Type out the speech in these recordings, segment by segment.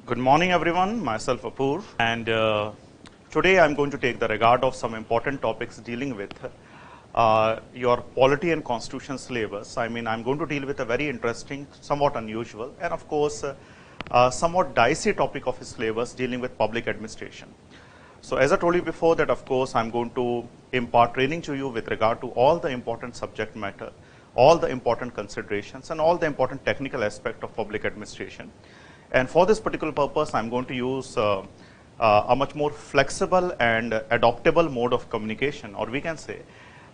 Good morning, everyone. Myself Apoor, and today I'm going to take the regard of some important topics dealing with your polity and constitution syllabus. I'm going to deal with a very interesting, somewhat unusual, and of course, somewhat dicey topic of his syllabus dealing with public administration. So, as I told you before, that of course I'm going to impart training to you with regard to all the important subject matter, all the important considerations, and all the important technical aspect of public administration. And for this particular purpose, I'm going to use a much more flexible and adoptable mode of communication, or we can say,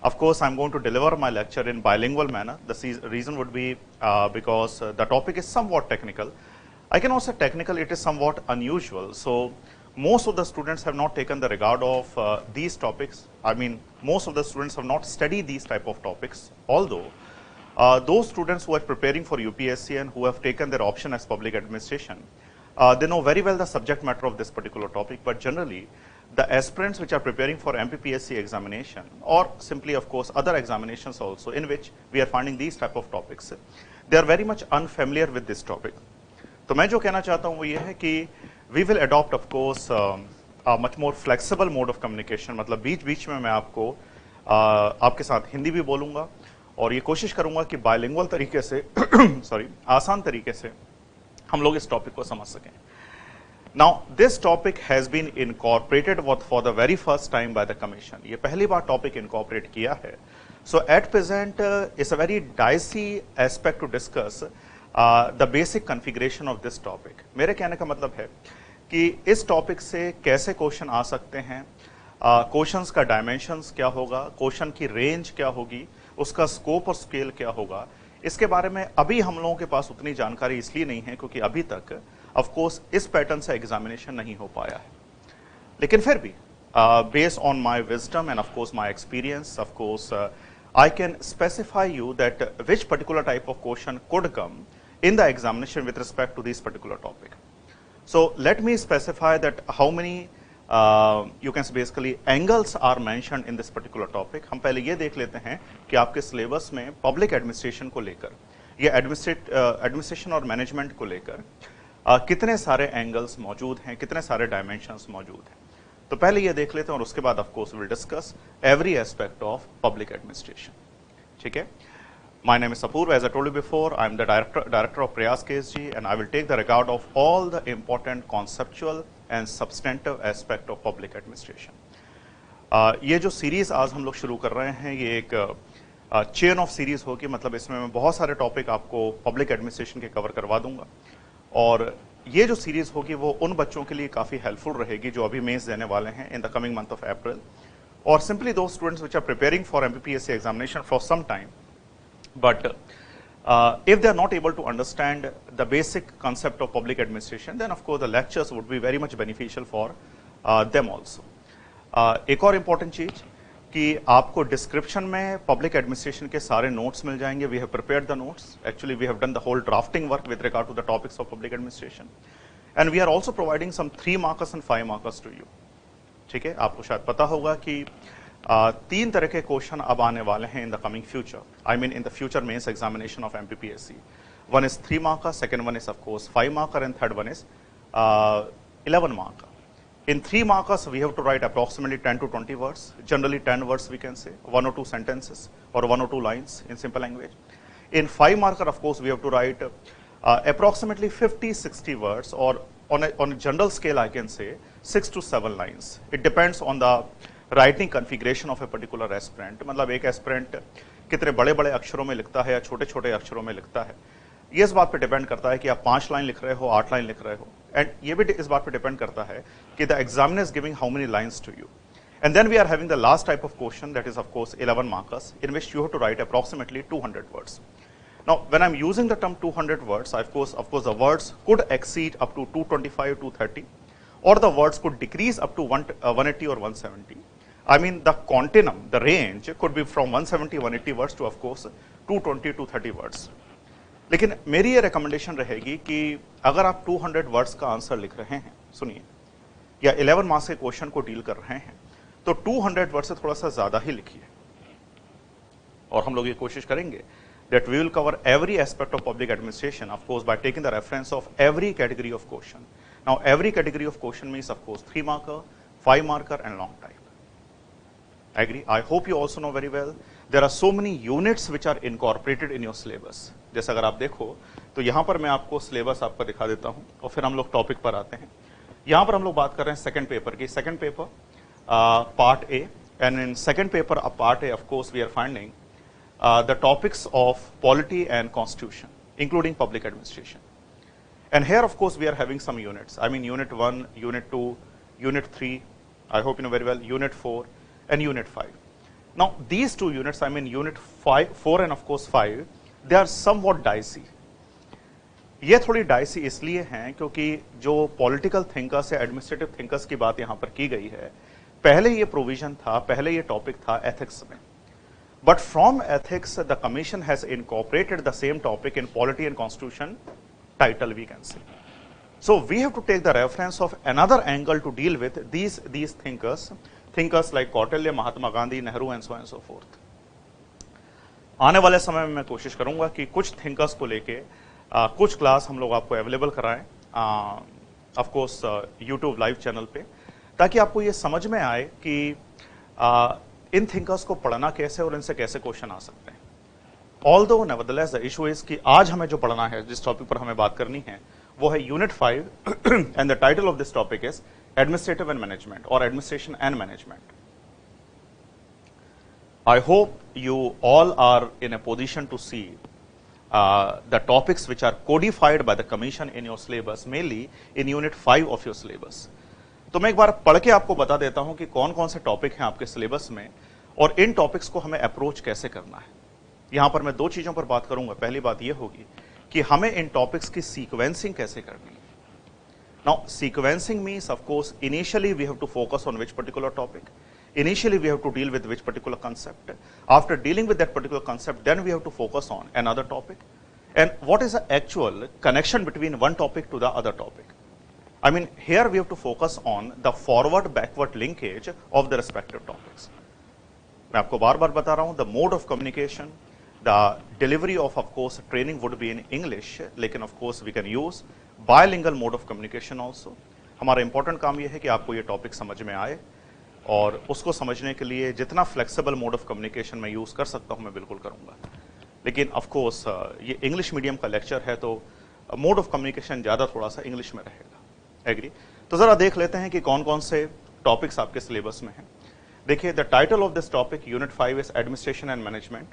of course, I'm going to deliver my lecture in bilingual manner. The reason would be because the topic is somewhat technical. I can also say technical, it is somewhat unusual. So most of the students have not taken the regard of these topics. Most of the students have not studied these type of topics, although those students who are preparing for UPSC and who have taken their option as public administration, they know very well the subject matter of this particular topic, but generally the aspirants which are preparing for MPPSC examination or simply of course other examinations also in which we are finding these type of topics, they are very much unfamiliar with this topic. तो मैं जो कहना चाहता हूँ वो ये है कि we will adopt of course a much more flexible mode of communication, मतलब बीच बीच में मैं आपको आपके साथ हिंदी भी बोलूँगा और ये कोशिश करूंगा कि बायलिंगुअल तरीके से सॉरी आसान तरीके से हम लोग इस टॉपिक को समझ सकें. Now this topic has been incorporated for the very first time by the commission. ये पहली बार टॉपिक इनकॉर्पोरेट किया है. So at present it's a very dicey aspect to discuss the basic configuration of this topic. मेरे कहने का मतलब है कि इस टॉपिक से कैसे क्वेश्चन आ सकते हैं, क्वेश्चंस का डायमेंशंस क्या होगा, क्वेश्चन की रेंज क्या होगी, उसका स्कोप और स्केल क्या होगा, इसके बारे में अभी हम लोगों के पास उतनी जानकारी इसलिए नहीं है क्योंकि अभी तक ऑफ कोर्स इस पैटर्न से एग्जामिनेशन नहीं हो पाया है. लेकिन फिर भी based on my wisdom and of course my experience, of course I can specify you that which particular type of question could come in the examination with respect to this particular topic. So let me specify that how many you can say basically angles are mentioned in this particular topic. हम पहले ये देख लेते हैं कि आपके syllabus में public administration को लेकर या एडमिनिस्ट्रेशन और मैनेजमेंट को लेकर कितने सारे एंगल्स मौजूद हैं, कितने सारे डायमेंशंस मौजूद हैं. तो पहले ये देख लेते हैं और उसके बाद of course will discuss every aspect of public administration. ठीक है. My name is Apoor. As I told you before, I am the director of Prayas KSG, and I will take the regard of all the important conceptual and substantive aspect of public administration. ये जो series आज हम लोग शुरू कर रहे हैं ये एक चेन ऑफ सीरीज होगी, मतलब इसमें मैं बहुत सारे टॉपिक आपको पब्लिक एडमिनिस्ट्रेशन के कवर करवा दूंगा और ये जो सीरीज होगी वो उन बच्चों के लिए काफ़ी हेल्पफुल रहेगी जो अभी मेंस देने वाले हैं in the coming month of April, और simply to students which are preparing for MPPSC examination for some time. But if they are not able to understand the basic concept of public administration, then of course the lectures would be very much beneficial for them also. एक और important चीज कि आपको description में public administration के सारे notes मिल जाएंगे. We have prepared the notes. Actually we have done the whole drafting work with regard to the topics of public administration and we are also providing some 3 markers and 5 markers to you. ठीक है. आपको शायद पता होगा कि तीन तरह के क्वेश्चन अब आने वाले हैं in the coming future. I mean in the future mains examination of MPPSC. One is 3 marker, second one is of course 5 marker and third one is 11 marker. In 3 markers, we have to write approximately 10 to 20 words, generally 10 words we can say, 1 or 2 sentences or 1 or 2 lines in simple language. In 5 marker, of course, we have to write approximately 50-60 words, or on a general scale, I can say 6 to 7 lines. It depends on the writing configuration of a particular aspirant. मतलब एक aspirant कितने बड़े बड़े अक्षरों में लिखता है या छोटे छोटे अक्षरों में लिखता है, ये इस बात पे डिपेंड करता है कि आप 5 लाइन लिख रहे हो, 8 लाइन लिख रहे हो, एंड ये भी इस बात पे डिपेंड करता है कि the examiner is giving how many lines to you. And then we are having the last type of question that is of course 11 markers in which you have to write approximately 200 words. Now, when I'm using the term 200 words, of course, the words could exceed up to 225, 230, or the words could decrease up to 180 or 170. I mean, the continuum, the range could be from 170, 180 words to, of course, 220, 230 words. लेकिन मेरी ये recommendation रहेगी कि अगर आप 200 words का answer लिख रहे हैं, सुनिए, या 11 मार्क्स के क्वेश्चन को डील कर रहे हैं, तो 200 वर्ड से थोड़ा सा ज़्यादा ही लिखिए. और हम लोग ये कोशिश करेंगे that we will cover every aspect of public administration, of course, by taking the reference of every category of question. Now every category of question means of course 3 marker, 5 marker and long type. Agree? I hope you also know very well there are so many units which are incorporated in your syllabus. जैसे अगर आप देखो तो यहाँ पर मैं आपको syllabus आपको दिखा देता हूँ और फिर हम लोग टॉपिक पर आते हैं। यहाँ पर हम लोग बात कर रहे हैं सेकंड पेपर की। Second paper part A, and in second paper part A of course we are finding the topics of polity and constitution, including public administration. And here, of course, we are having some units. I mean, unit 1, unit 2, unit 3, I hope you know very well, unit 4, and unit 5. Now, these two units, I mean, unit 4 and of course 5, they are somewhat dicey. ये थोड़ी dicey इसलिए हैं क्योंकि जो political thinkers या administrative thinkers की बात यहाँ पर की गई है, पहले ये प्रोविजन था, पहले ये टॉपिक था एथिक्स में. But from ethics, the commission has incorporated the same topic in polity and constitution title, we can say. So we have to take the reference of another angle to deal with these thinkers like Kautilya, Mahatma Gandhi, Nehru and so forth. आने वाले समय में मैं कोशिश करूंगा कि कुछ thinkers को लेके कुछ क्लास हम लोग आपको अवेलेबल कराएं, of course YouTube live channel पे, ताकि आपको ये समझ में आए कि इन थिंकर्स को पढ़ना कैसे और इनसे कैसे क्वेश्चन आ सकते हैं. Although nevertheless the issue is कि आज हमें जो पढ़ना है, जिस टॉपिक पर हमें बात करनी है, वो है unit 5 and the title of this topic is administrative and management और administration and management. I hope you all are in a position to see the topics which are codified by the commission in your syllabus, mainly in unit 5 of your syllabus. तो मैं एक बार पढ़ के आपको बता देता हूं कि कौन कौन से टॉपिक हैं आपके सिलेबस में और इन टॉपिक्स को हमें अप्रोच कैसे करना है. यहां पर मैं दो चीजों पर बात करूंगा. पहली बात यह होगी कि हमें इन टॉपिक्स की सीक्वेंसिंग कैसे करनी है. Now, sequencing means, of course, initially we have to focus on which particular topic. Initially, we have to deal with which particular concept. After dealing with that particular concept, then we have to focus on another topic. And what is the actual connection between one topic to the other topic? I mean, here we have to focus on the forward-backward linkage of the respective topics. मैं आपको बार-बार बता रहा हूँ, the mode of communication, the delivery of course, training would be in English, लेकिन of course we can use bilingual mode of communication also. हमारा important काम ये है कि आपको ये टॉपिक समझ में आए और उसको समझने के लिए जितना फ्लेक्सिबल मोड ऑफ कम्युनिकेशन मैं यूज़ कर सकता हूँ मैं बिल्कुल करूँगा. लेकिन ऑफ कोर्स ये इंग्लिश मीडियम का लेक्चर है तो मोड ऑफ कम्युनिकेशन ज़्यादा थोड़ा सा इंग्लिश में रहेगा. एग्री? तो ज़रा देख लेते हैं कि कौन कौन से टॉपिक्स आपके सिलेबस में हैं. देखिए, the title of this topic unit 5 is administration and management,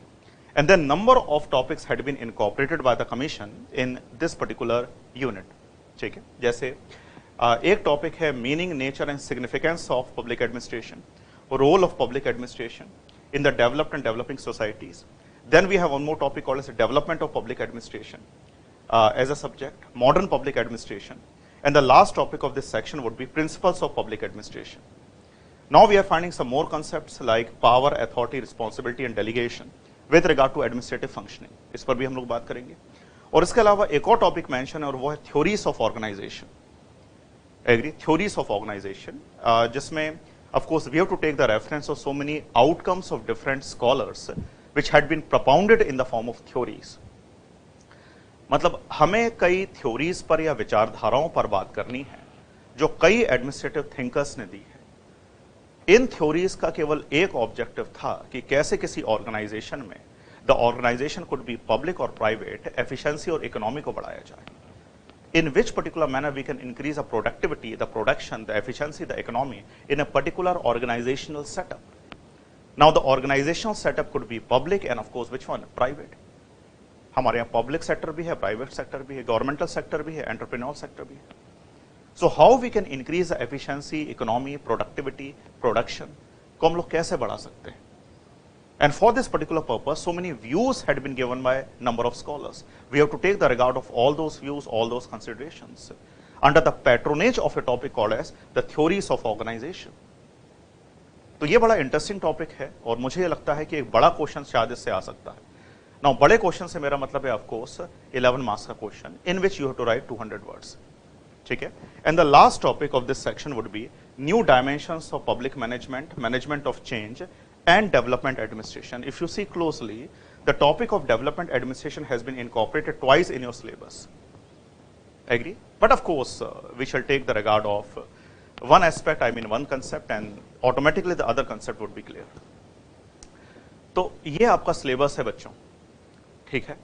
and then number of topics had been incorporated by the commission in this particular unit. ठीक है, जैसे एक टॉपिक है meaning, nature and significance of public administration, role of public administration in the developed and developing societies. Then we have one more topic called as development of public administration as a subject, modern public administration, and the last topic of this section would be principles of public administration. Now we are finding some more concepts like power, authority, responsibility and delegation with regard to administrative functioning. इस पर भी हम लोग बात करेंगे. और इसके अलावा एक और टॉपिक मेंशन है और वो है theories of organisation. Agree? Theories of organisation, जिसमें of course we have to take the reference of so many outcomes of different scholars which had been propounded in the form of theories. मतलब हमें कई theories पर या विचारधाराओं पर बात करनी है जो कई एडमिनिस्ट्रेटिव थिंकर्स ने दी है. इन थ्योरीज का केवल एक ऑब्जेक्टिव था कि कैसे किसी ऑर्गेनाइजेशन में the organisation could be public और प्राइवेट, एफिशिएंसी और इकोनॉमी को बढ़ाया जाए. In which particular manner we can increase the productivity, the production, the efficiency, the economy in a particular organisational setup. Now the organisational setup could be public and of course which one? Private. हमारे यहाँ public sector भी है, private sector भी है, governmental sector भी है, entrepreneur sector भी है. So how we can increase the efficiency, economy, productivity, production को हम लोग कैसे बढ़ा सकते हैं? And for this particular purpose so many views had been given by number of scholars. We have to take the regard of all those views, all those considerations under the patronage of a topic called as the theories of organisation. तो ये बड़ा interesting topic है और मुझे ये लगता है कि एक बड़ा क्वेश्चन शायद इससे आ सकता है. Now, बड़े क्वेश्चन से मेरा मतलब है ऑफ कोर्स 11 मार्क्स का question in which you have to write 200 words. ठीक है. And the last topic of this section would be new dimensions of public management, management of change and development administration. If you see closely, the topic of development administration has been incorporated twice in your syllabus. Agree? But of course, we shall take the regard of one aspect, I mean one concept, and automatically the other concept would be clear. तो ये आपका syllabus है बच्चों, ठीक है।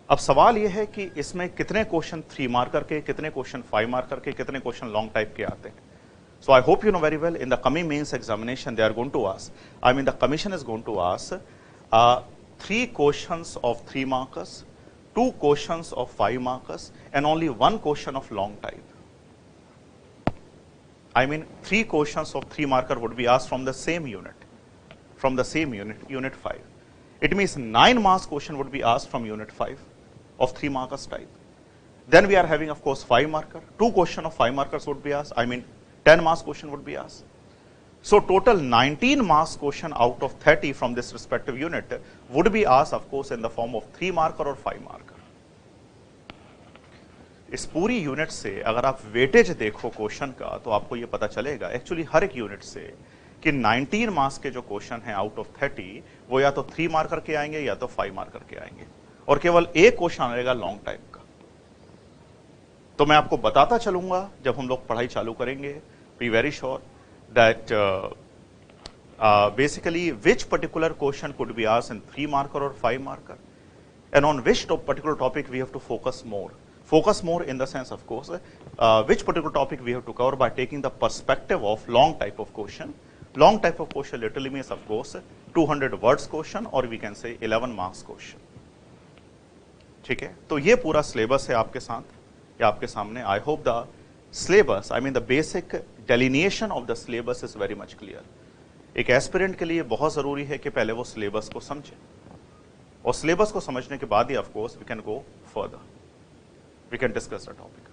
अब सवाल ये है कि इसमें कितने क्वेश्चन 3 मार्कर के, कितने क्वेश्चन 5 मार्कर के, कितने क्वेश्चन लॉन्ग टाइप के आते हैं। So I hope you know very well in the coming mains examination they are going to ask, I mean the commission is going to ask 3 questions of 3 markers, 2 questions of 5 markers and only 1 question of long type. I mean 3 questions of 3 marker would be asked from the same unit, unit 5. It means 9 marks question would be asked from unit 5 of 3 markers type. Then we are having of course 5 marker, 2 question of 5 markers would be asked, I mean 10 marks question would be asked. So total 19 marks question out of 30 from this respective unit would be asked of course in the form of 3 marker or 5 marker. इस पूरी unit से अगर आप weightage देखो question का तो आपको ये पता चलेगा एक्चुअली हर एक यूनिट से कि 19 मार्क्स के जो क्वेश्चन हैं आउट ऑफ 30 वो या तो 3 मार्कर के आएंगे या तो 5 मार्कर के आएंगे और केवल एक क्वेश्चन आएगा लॉन्ग टाइप का। तो मैं आपको बताता चलूंगा जब हम लोग पढ़ाई चालू करेंगे, be very sure that basically which particular question could be asked in 3 marker और 5 marker and on which particular topic we have to focus more in the sense of course which particular topic we have to cover by taking the perspective of long type of question. Long type of question literally means of course 200 words question or we can say 11 marks question. ठीक है, तो ये पूरा syllabus है आपके साथ या आपके सामने। I hope the syllabus, I mean the basic delineation of the syllabus is very much clear. एक एस्पिरेंट के लिए बहुत जरूरी है कि पहले वो सिलेबस को समझे और सिलेबस को समझने के बाद ही of course we can go further, we can discuss the topic.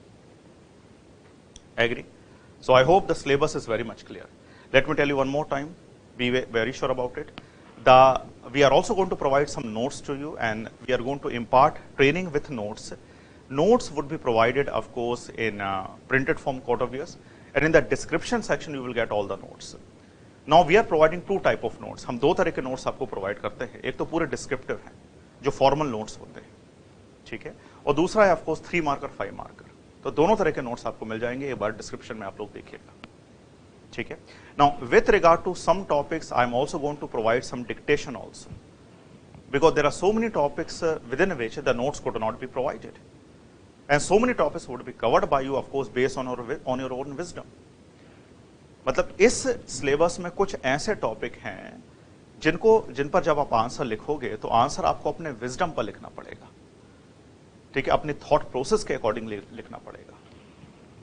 Agree? So I hope the syllabus is very much clear. Let me tell you one more time, be very sure about it. We are also going to provide some notes to you and we are going to impart training with notes. Notes would be provided of course in printed form courtiers and in the description section you will get all the notes. Now we are providing 2 type of notes. हम 2 तरह के notes आपको provide करते हैं। एक तो पूरे descriptive हैं जो formal notes होते हैं, ठीक है, और दूसरा है ऑफ कोर्स 3 मार्कर 5 मार्कर। तो दोनों तरह के नोट्स आपको मिल जाएंगे, एक बार डिस्क्रिप्शन में आप लोग देखिएगा, ठीक है। Now with regard to some topics I am also going to provide some dictation also because there are so many topics with in which the notes could not be provided and so many topics would be covered by you of course based on your own wisdom. मतलब इस syllabus में कुछ ऐसे topic हैं जिन पर जब आप answer लिखोगे तो आंसर आपको अपने विजडम पर लिखना पड़ेगा, ठीक है, अपने थॉट प्रोसेस के अकॉर्डिंग लिखना पड़ेगा।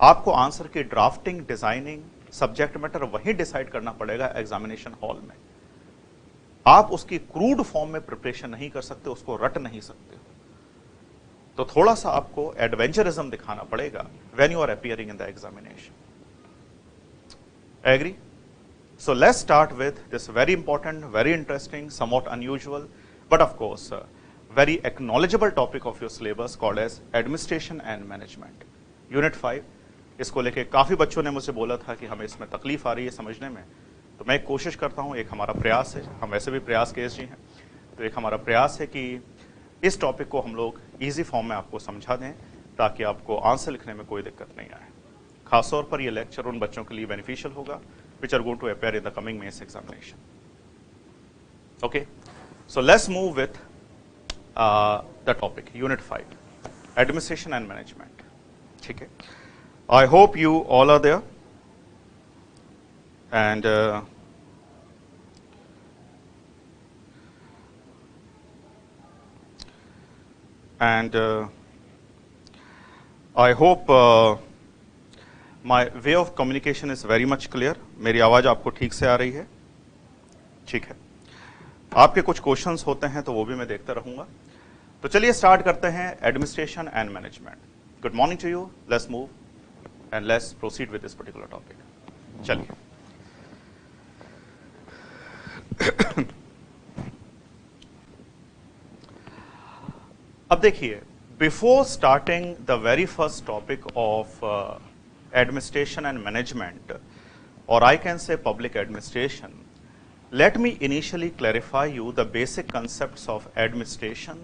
आपको आंसर की ड्राफ्टिंग, डिजाइनिंग, सब्जेक्ट मैटर वहीं डिसाइड करना पड़ेगा एग्जामिनेशन हॉल में। आप उसकी क्रूड फॉर्म में प्रिपरेशन नहीं कर सकते, उसको रट नहीं सकते। तो थोड़ा सा आपको एडवेंचरिज्म दिखाना पड़ेगा when you are appearing in the examination. Agree? So let's start with this very important, very interesting, somewhat unusual but of course very acknowledgeable topic of your syllabus called as administration and management, unit 5। इसको लेके काफी बच्चों ने मुझे बोला था कि हमें इसमें तकलीफ आ रही है समझने में, तो मैं कोशिश करता हूं, एक हमारा प्रयास है, हम वैसे भी प्रयास के एसजी हैं, तो एक हमारा प्रयास है कि इस टॉपिक को हम लोग इजी फॉर्म में आपको समझा दें ताकि आपको आंसर लिखने में कोई दिक्कत नहीं आए। खासतौर पर यह लेक्चर उन बच्चों के लिए बेनिफिशियल होगा which are going to appear in the coming mains examination. Okay, so let's move with the topic, unit 5, administration and management, ठीक है। I hope you all are there and I hope my way of communication is very much clear। मेरी आवाज आपको ठीक से आ रही है, ठीक है। आपके कुछ क्वेश्चंस होते हैं तो वो भी मैं देखता रहूंगा। तो चलिए स्टार्ट करते हैं administration and management. Good morning to you, let's move and let's proceed with this particular topic. चलिए अब देखिए, before starting the very first topic of administration and management और I can say public administration, let me initially clarify you the basic concepts of administration,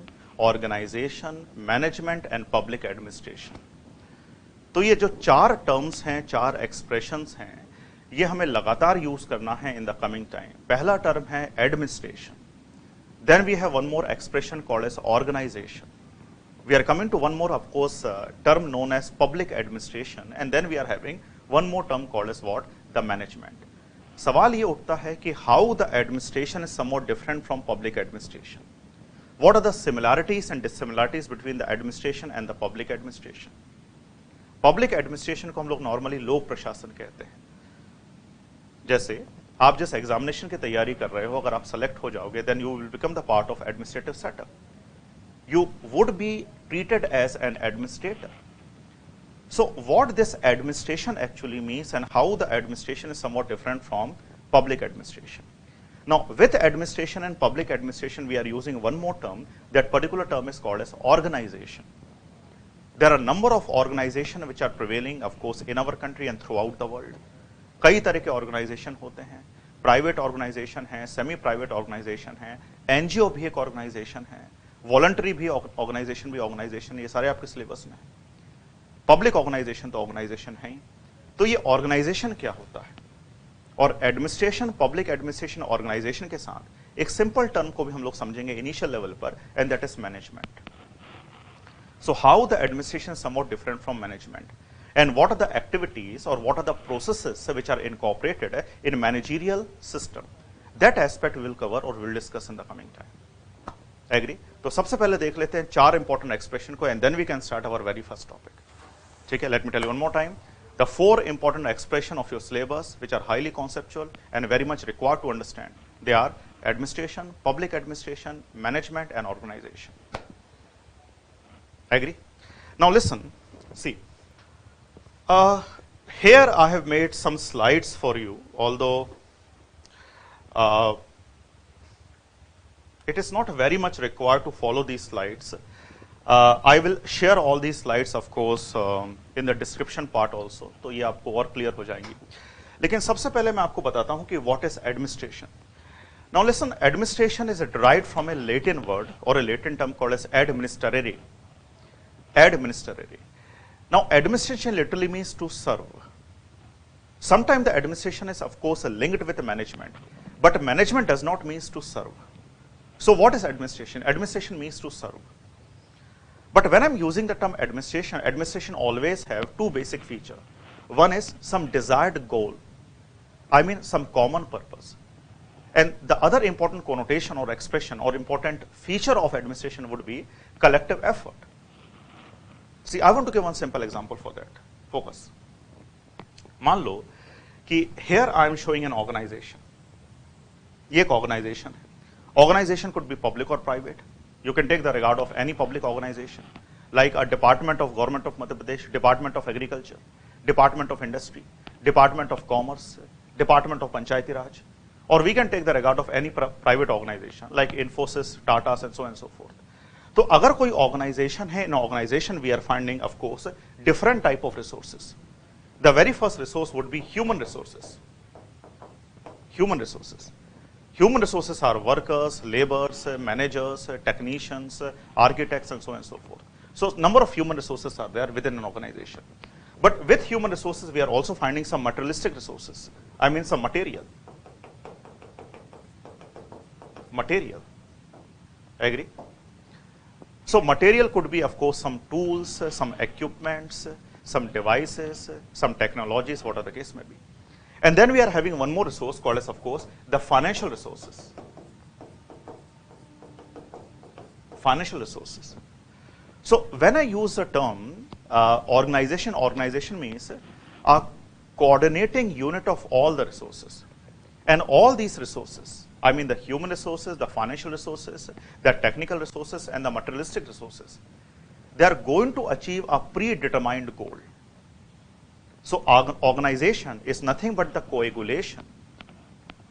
organization, management and public administration। तो ये जो चार terms हैं, चार expressions हैं, ये हमें लगातार यूज करना है इन द कमिंग टाइम। पहला टर्म है administration, then we have one more expression called as organisation, we are coming to one more of course term known as public administration, and then we are having one more term called as what, the management. सवाल ये उठता है कि how the administration is somewhat different from public administration. What are the similarities and dissimilarities between the administration and the public administration? Public administration को हम लोग normally लोक प्रशासन कहते हैं। जैसे आप जिस एग्जामिनेशन की तैयारी कर रहे हो, अगर आप सेलेक्ट हो जाओगे, then you will become the part of administrative setup. You would be treated as an administrator. So what this administration actually means and how the administration is somewhat different from public administration. Now with administration and public administration we are using one more term. That particular term is called as organization. There are a number of organizations which are prevailing of course in our country and throughout the world. कई तरह के organization होते हैं, private organisation है, semi private organisation है, NGO भी एक organisation है, वॉलंटरी भी ऑर्गेनाइजेशन, ये सारे आपके सिलेबस में है। पब्लिक ऑर्गेनाइजेशन तो ऑर्गेनाइजेशन है ही। तो ये ऑर्गेनाइजेशन क्या होता है, और एडमिनिस्ट्रेशन, पब्लिक एडमिनिस्ट्रेशन, ऑर्गेनाइजेशन के साथ एक सिंपल टर्म को भी हम लोग समझेंगे इनिशियल लेवल पर, and that is management. So how the administration somewhat different from management, and what are the activities or what are the processes which are incorporated in managerial system. That aspect we will cover or we will discuss in the coming time. Agree? तो सबसे पहले देख लेते हैं चार important expression को, and then we can start our very first topic. ठीक है? Let me tell you one more time. The four important expression of your syllabus which are highly conceptual and very much required to understand. They are administration, public administration, management and organization. Agree? Now listen, see. Here I have made some slides for you, although it is not very much required to follow these slides. I will share all these slides of course in the description part also, तो ये आपको और clear हो जाएंगी। लेकिन सबसे पहले मैं आपको बताता हूँ कि what is administration. Now listen, administration is derived from a Latin word or a Latin term called as administrare. Administrare. Now administration literally means to serve. Sometimes the administration is of course linked with management, but management does not mean to serve. So what is administration? Administration means to serve. But when I'm using the term administration, administration always have two basic features. One is some desired goal, I mean some common purpose. And the other important connotation or expression or important feature of administration would be collective effort. See, I want to give one simple example for that. Focus. मान लो कि here I am showing an organization. ये एक organization है. Organization could be public or private. You can take the regard of any public organization, like a Department of Government of Madhya Pradesh, Department of Agriculture, Department of Industry, Department of Commerce, Department of Panchayati Raj, or we can take the regard of any private organization like Infosys, Tata's, and so on and so forth. तो अगर कोई organisation है, in organisation we are finding of course different type of resources. The very first resource would be human resources. Human resources. Human resources are workers, laborers, managers, technicians, architects, and so on and so forth. So number of human resources are there within an organization. But with human resources, we are also finding some materialistic resources. I mean some material. Material. Agree? So material could be, of course, some tools, some equipments, some devices, some technologies, whatever the case may be. And then we are having one more resource called as, of course, the financial resources. Financial resources. So when I use the term organization, organization means a coordinating unit of all the resources. And all these resources, I mean the human resources, the financial resources, the technical resources, and the materialistic resources, they are going to achieve a predetermined goal. So organization is nothing but the coagulation.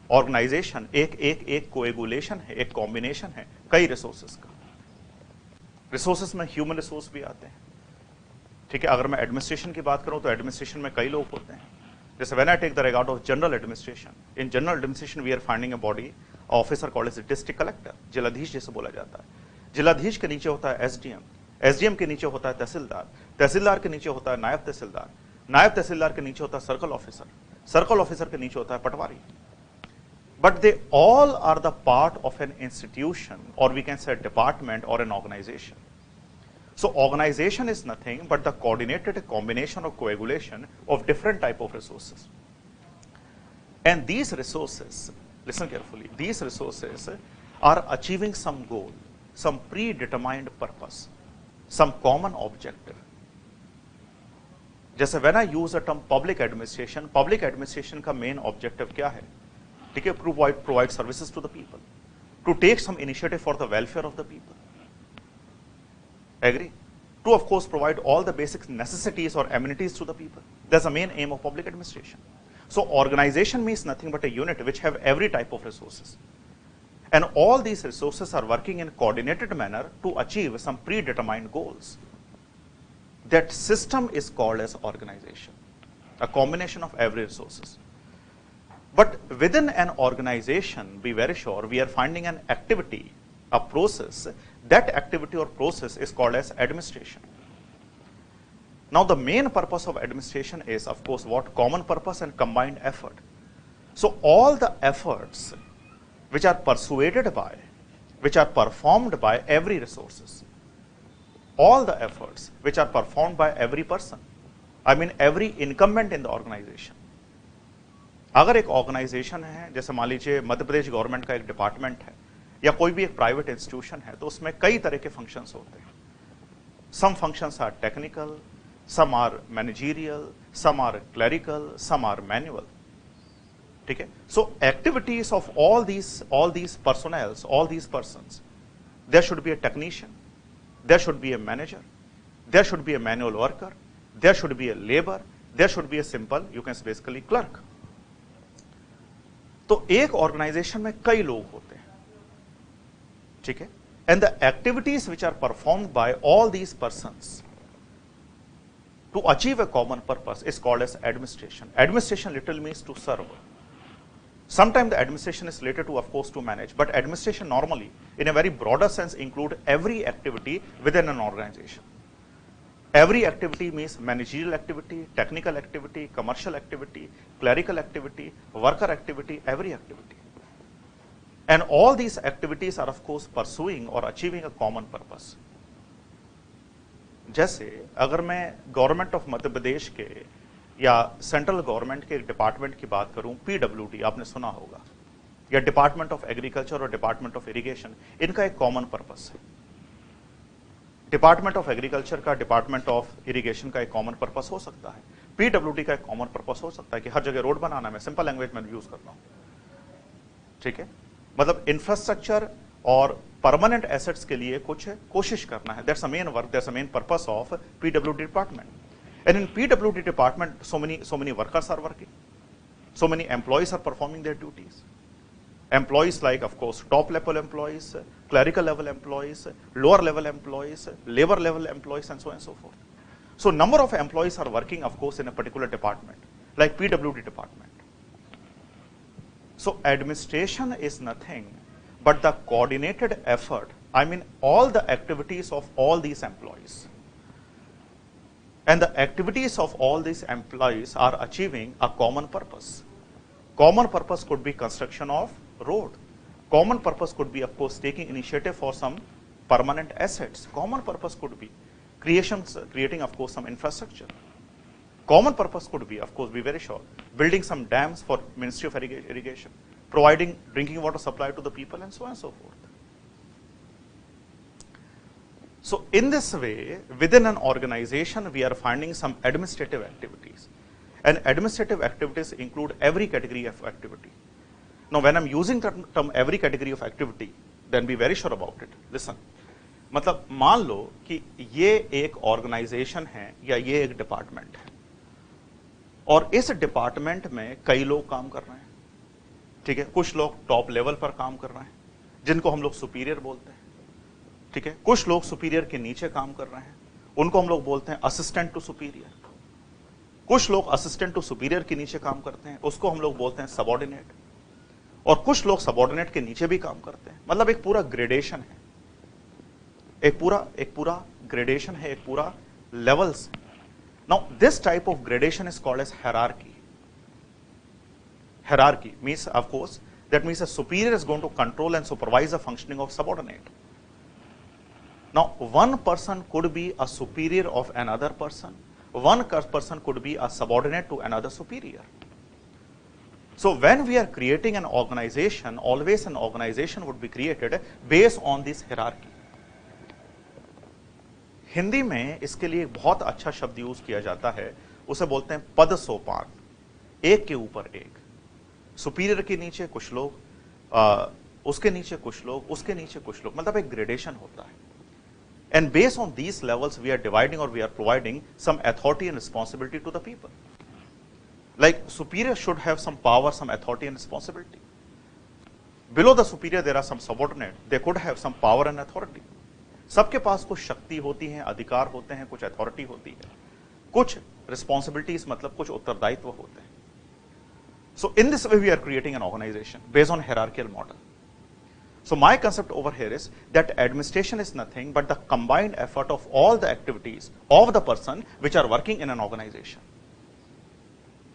Organization एक coagulation है, एक combination है कई resources का. Resources में human resource भी आते हैं. ठीक है, अगर मैं administration की बात करूं तो administration में कई लोग होते हैं. जैसे when I take the regard of general administration, in general administration we are finding a body officer called as district collector, जिलाधीश जैसे बोला जाता है. जिलाधीश के नीचे होता है SDM, SDM के नीचे होता है तहसीलदार, तहसीलदार के नीचे होता है नायब तहसीलदार, नायब तहसीलदार के नीचे होता है सर्कल ऑफिसर, सर्कल ऑफिसर के नीचे होता है पटवारी. But they all are the part of an institution, or we can say a department or an organization. So organization is nothing but the coordinated combination or coagulation of different type of resources. And these resources, listen carefully, these resources are achieving some goal, some predetermined purpose, some common objective. जैसे when I use the term public administration का main objective क्या है? ठीक है, provide services to the people, to take some initiative for the welfare of the people. Agree? To of course provide all the basic necessities or amenities to the people. That's the main aim of public administration. So organization means nothing but a unit which have every type of resources. And all these resources are working in a coordinated manner to achieve some predetermined goals. That system is called as organization, a combination of every resources. But within an organization, be very sure, we are finding an activity, a process. That activity or process is called as administration. Now, the main purpose of administration is, of course, what? Common purpose and combined effort. So, all the efforts which are persuaded by, which are performed by every resources, all the efforts which are performed by every person, I mean every incumbent in the organization. अगर एक organisation है, जैसे मान लीजिए Madhya Pradesh government का एक department है या कोई भी एक प्राइवेट इंस्टीट्यूशन है, तो उसमें कई तरह के फंक्शंस होते हैं. Some functions are technical, some are managerial, some are clerical, some are manual. ठीक है. So activities of all these personnels, all these persons, there should be a technician, there should be a manager, there should be a manual worker, there should be a labour, there should be a simple, you can say basically clerk. तो एक organisation में कई लोग होते हैं. ठीक है. And the activities which are performed by all these persons to achieve a common purpose is called as administration. Administration literally means to serve. Sometimes the administration is related to, of course, to manage, but administration normally, in a very broader sense, include every activity within an organization. Every activity means managerial activity, technical activity, commercial activity, clerical activity, worker activity, every activity. And all these activities are, of course, pursuing or achieving a common purpose. जैसे अगर मैं government of Madhya Pradesh के या central government के department की बात करूं, PWD आपने सुना होगा, या डिपार्टमेंट ऑफ एग्रीकल्चर और डिपार्टमेंट ऑफ इरिगेशन, इनका एक कॉमन पर्पस है. डिपार्टमेंट ऑफ एग्रीकल्चर का, डिपार्टमेंट ऑफ इरिगेशन का एक कॉमन पर्पस हो सकता है. पीडब्ल्यूडी का एक कॉमन पर्पस हो सकता है कि हर जगह रोड बनाना है. मैं सिंपल लैंग्वेज में यूज करता हूं. ठीक है. मतलब इंफ्रास्ट्रक्चर और परमानेंट एसेट्स के लिए कुछ कोशिश करना है. That's a main work, that's a main purpose of PWD department. And in PWD department, so many workers are working, so many employees are performing their duties. Employees like, of course, top level employees, clerical level employees, lower level employees, labor level employees, and so on and so forth. So number of employees are working, of course, in a particular department, like PWD department. So administration is nothing but the coordinated effort, I mean all the activities of all these employees. And the activities of all these employees are achieving a common purpose. Common purpose could be construction of road. Common purpose could be, of course, taking initiative for some permanent assets. Common purpose could be creating, of course, some infrastructure. Common purpose could be, of course, be very sure, building some dams for Ministry of Irrigation, providing drinking water supply to the people, and so on and so forth. So in this way, within an organization, we are finding some administrative activities. And administrative activities include every category of activity. Now, when I'm using the term every category of activity, then be very sure about it. Listen, मतलब मान लो कि ये एक organisation है या ये एक department है, और इस डिपार्टमेंट में कई लोग काम कर रहे हैं. ठीक है. कुछ लोग टॉप लेवल पर काम कर रहे हैं, जिनको हम लोग सुपीरियर बोलते हैं. ठीक है. कुछ लोग सुपीरियर के नीचे काम कर रहे हैं, उनको हम लोग बोलते हैं असिस्टेंट टू सुपीरियर. कुछ लोग असिस्टेंट टू सुपीरियर के नीचे काम करते हैं, उसको हम लोग बोलते हैं सबऑर्डिनेट. और कुछ लोग सबऑर्डिनेट के नीचे भी काम करते हैं. मतलब एक पूरा ग्रेडेशन है, एक पूरा ग्रेडेशन है, एक पूरा levels. Now, this type of gradation is called as hierarchy. Hierarchy means, of course, that means a superior is going to control and supervise the functioning of subordinate. Now, one person could be a superior of another person. One person could be a subordinate to another superior. So, when we are creating an organization, always an organization would be created based on this hierarchy. Hindi में इसके लिए एक बहुत अच्छा शब्द use किया जाता है, उसे बोलते हैं पद सोपान, एक के ऊपर एक, सुपीरियर के नीचे कुछ लोग, उसके नीचे कुछ लोग, उसके नीचे कुछ लोग, मतलब एक ग्रेडेशन होता है. And based on these levels, we are dividing or we are providing some authority and responsibility to the people. Like superior should have some power, some authority and responsibility. Below the superior, there are some subordinate. They could have some power and authority. सबके पास कुछ शक्ति होती है, अधिकार होते हैं, कुछ authority होती है, कुछ रिस्पॉन्सिबिलिटीज मतलब कुछ उत्तरदायित्व होते हैं. So in this way we are creating an organisation based on hierarchical model. So my concept over here is that administration is nothing but the combined effort of all the activities of the person which are working in an organization.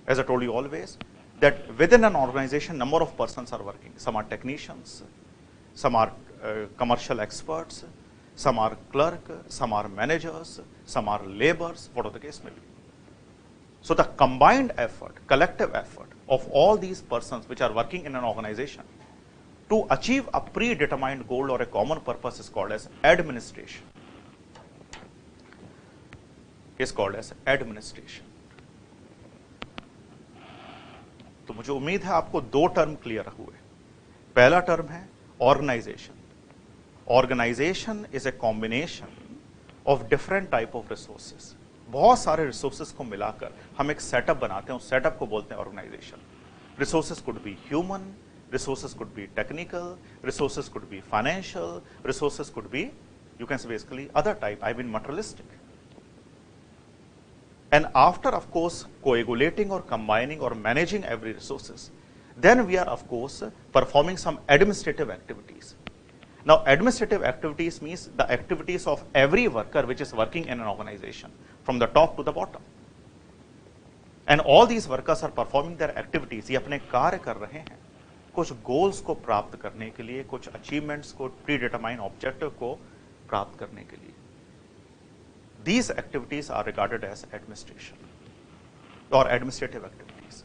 As I told you always, that within an organization, number of persons are working. Some are technicians, some are commercial experts, some are clerk, some are managers, some are laborers, whatever the case may be. So the combined effort, collective effort of all these persons which are working in an organization to achieve a predetermined goal or a common purpose is called as administration. Is called as administration. तो मुझे उम्मीद है आपको दो term clear हुए. पहला term है organisation. Organisation is a combination of different type of resources. बहुत सारे रिसोर्सेज को मिलाकर हम एक सेटअप बनाते हैं, उस सेटअप को बोलते हैं organisation. Resources could be human, resources could be technical, resources could be financial, resources could be, you can say basically other type, I mean materialistic. And after of course coagulating or combining or managing every resources, then we are of course performing some administrative activities. Now administrative activities means the activities of every worker which is working in an organization from the top to the bottom. And all these workers are performing their activities, ये अपने कार्य कर रहे हैं कुछ goals को प्राप्त करने के लिए, कुछ अचीवमेंट्स को, प्रीडिटरमाइन ऑब्जेक्टिव को प्राप्त करने के लिए. These activities are regarded as administration or administrative activities.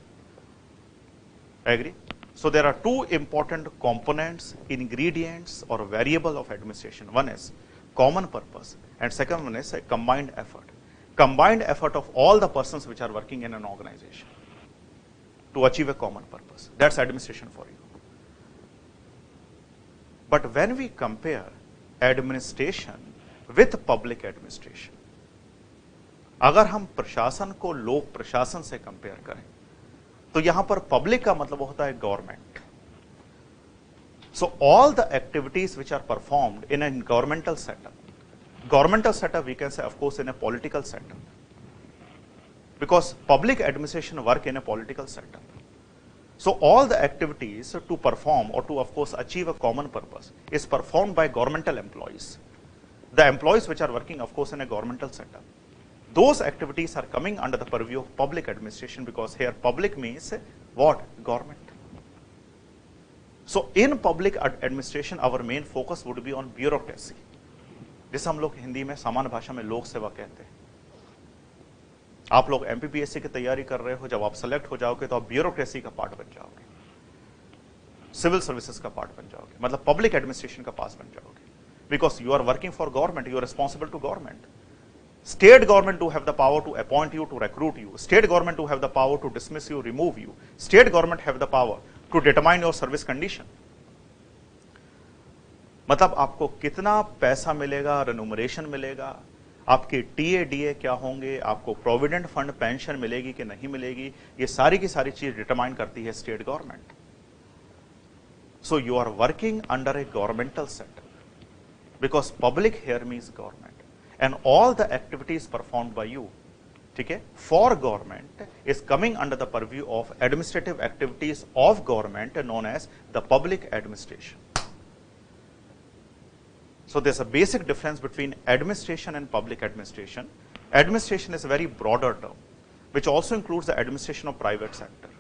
Agree? So there are two important components, ingredients or variable of administration. One is common purpose and second one is a combined effort. Combined effort of all the persons which are working in an organization to achieve a common purpose. That's administration for you. But when we compare administration with public administration, अगर हम प्रशासन को लोक प्रशासन से compare करें तो यहां पर पब्लिक का मतलब होता है government. So all the activities which are performed in a governmental setup we can say of course in a political setup, because public administration work in a political setup. So all the activities to perform or to of course achieve a common purpose is performed by governmental employees. The employees which are working of course in a governmental setup. Those activities are coming under the purview of public administration, because here public means what? Government. So in public administration our main focus would be on bureaucracy, जिसे हम लोग हिंदी में सामान्य भाषा में लोक सेवा कहते हैं. आप लोग एमपीपीएससी की तैयारी कर रहे हो, जब आप सेलेक्ट हो जाओगे तो आप ब्यूरोक्रेसी का पार्ट बन जाओगे, सिविल सर्विसेज का पार्ट बन जाओगे, मतलब पब्लिक एडमिनिस्ट्रेशन का पास बन जाओगे, because you are working for government, you are responsible to government. State government to have the power to appoint you, to recruit you. State government to have the power to dismiss you, remove you. State government have the power to determine your service condition. मतलब आपको कितना पैसा मिलेगा, remuneration मिलेगा, आपके TA DA क्या होंगे, आपको प्रोविडेंट फंड पेंशन मिलेगी कि नहीं मिलेगी, ये सारी की सारी चीज डिटरमाइन करती है state government. So you are working under a governmental setup, because public here means government. And all the activities performed by you, ठीक है, for government is coming under the purview of administrative activities of government known as the public administration. So there's a basic difference between administration and public administration. Administration is a very broader term, which also includes the administration of private sector.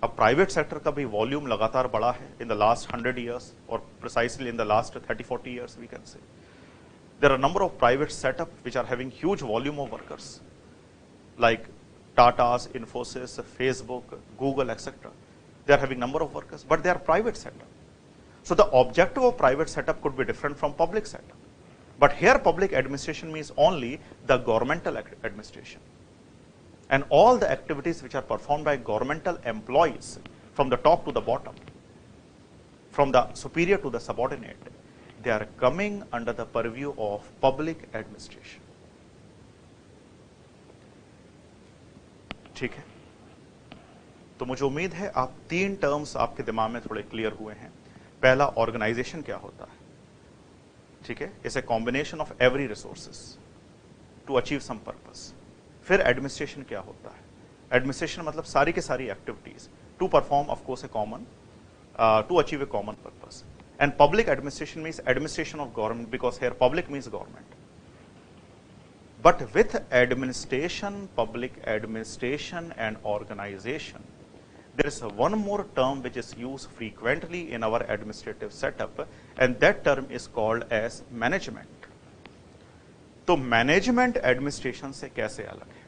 अब private sector का भी volume लगातार बढ़ा है in the last 100 years और precisely in the last 30-40 years we can say. There are a number of private setup which are having huge volume of workers like Tata's, Infosys, Facebook, Google, etc. They are having number of workers, but they are private setup. So the objective of private setup could be different from public setup. But here public administration means only the governmental administration. And all the activities which are performed by governmental employees from the top to the bottom, from the superior to the subordinate, they are coming under the purview of public administration. ठीक है, तो मुझे उम्मीद है आप 3 terms आपके दिमाग में थोड़े क्लियर हुए हैं. पहला, ऑर्गेनाइजेशन क्या होता है. ठीक है, it's a combination of every resources to achieve some purpose. फिर एडमिनिस्ट्रेशन क्या होता है. एडमिनिस्ट्रेशन मतलब सारी की सारी activities to perform of course a common to achieve a common purpose. And public administration means administration of government, because here public means government. But with administration, public administration and organization, there is one more term which is used frequently in our administrative setup, and that term is called as management. तो management administration से कैसे अलग है.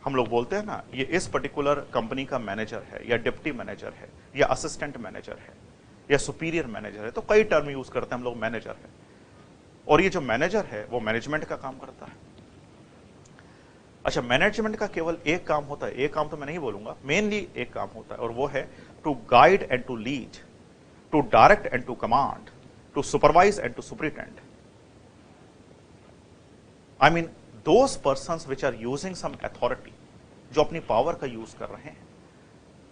हम लोग बोलते हैं ना, ये इस पर्टिकुलर कंपनी का मैनेजर है या डिप्टी मैनेजर है या असिस्टेंट मैनेजर है या सुपीरियर मैनेजर है, तो कई टर्म यूज करते हैं हम लोग मैनेजर है. और ये जो मैनेजर है वो मैनेजमेंट का काम करता है. अच्छा, मैनेजमेंट का केवल एक काम होता है, एक काम तो मैं नहीं बोलूंगा, मेनली एक काम होता है, और वो है to guide and to lead, to direct and to command, to supervise and to superintend. I mean those persons which are using some authority, जो अपनी पावर का यूज कर रहे हैं,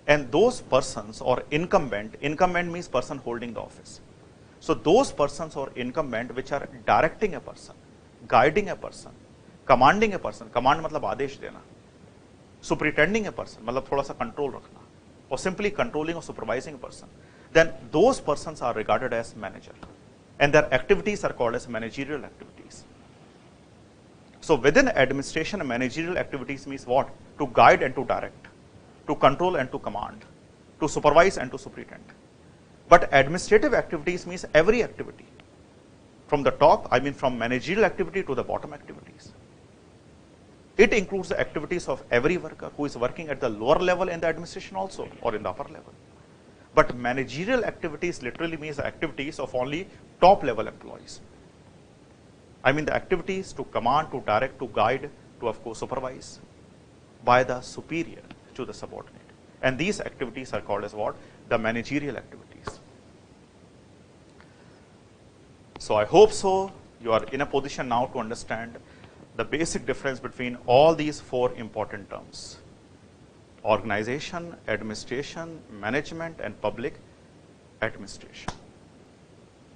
एंड दोज पर्सन्स और incumbent, incumbent means person holding the office. So those persons or incumbent which are directing a person, guiding a person, commanding a person, command मतलब आदेश देना, superintending a person मतलब थोड़ा सा control रखना, or simply controlling or supervising a person, then those persons are regarded as manager, and their activities are called as managerial activities. So within administration, managerial activities means what? To guide and to direct, to control and to command, to supervise and to superintend. But administrative activities means every activity. From the top, I mean from managerial activity to the bottom activities. It includes the activities of every worker who is working at the lower level in the administration also, or in the upper level. But managerial activities literally means the activities of only top level employees. I mean the activities to command, to direct, to guide, to of course supervise by the superior to the subordinate. And these activities are called as what? The managerial activities. So I hope so you are in a position now to understand the basic difference between all these 4 important terms: organization, administration, management and public administration.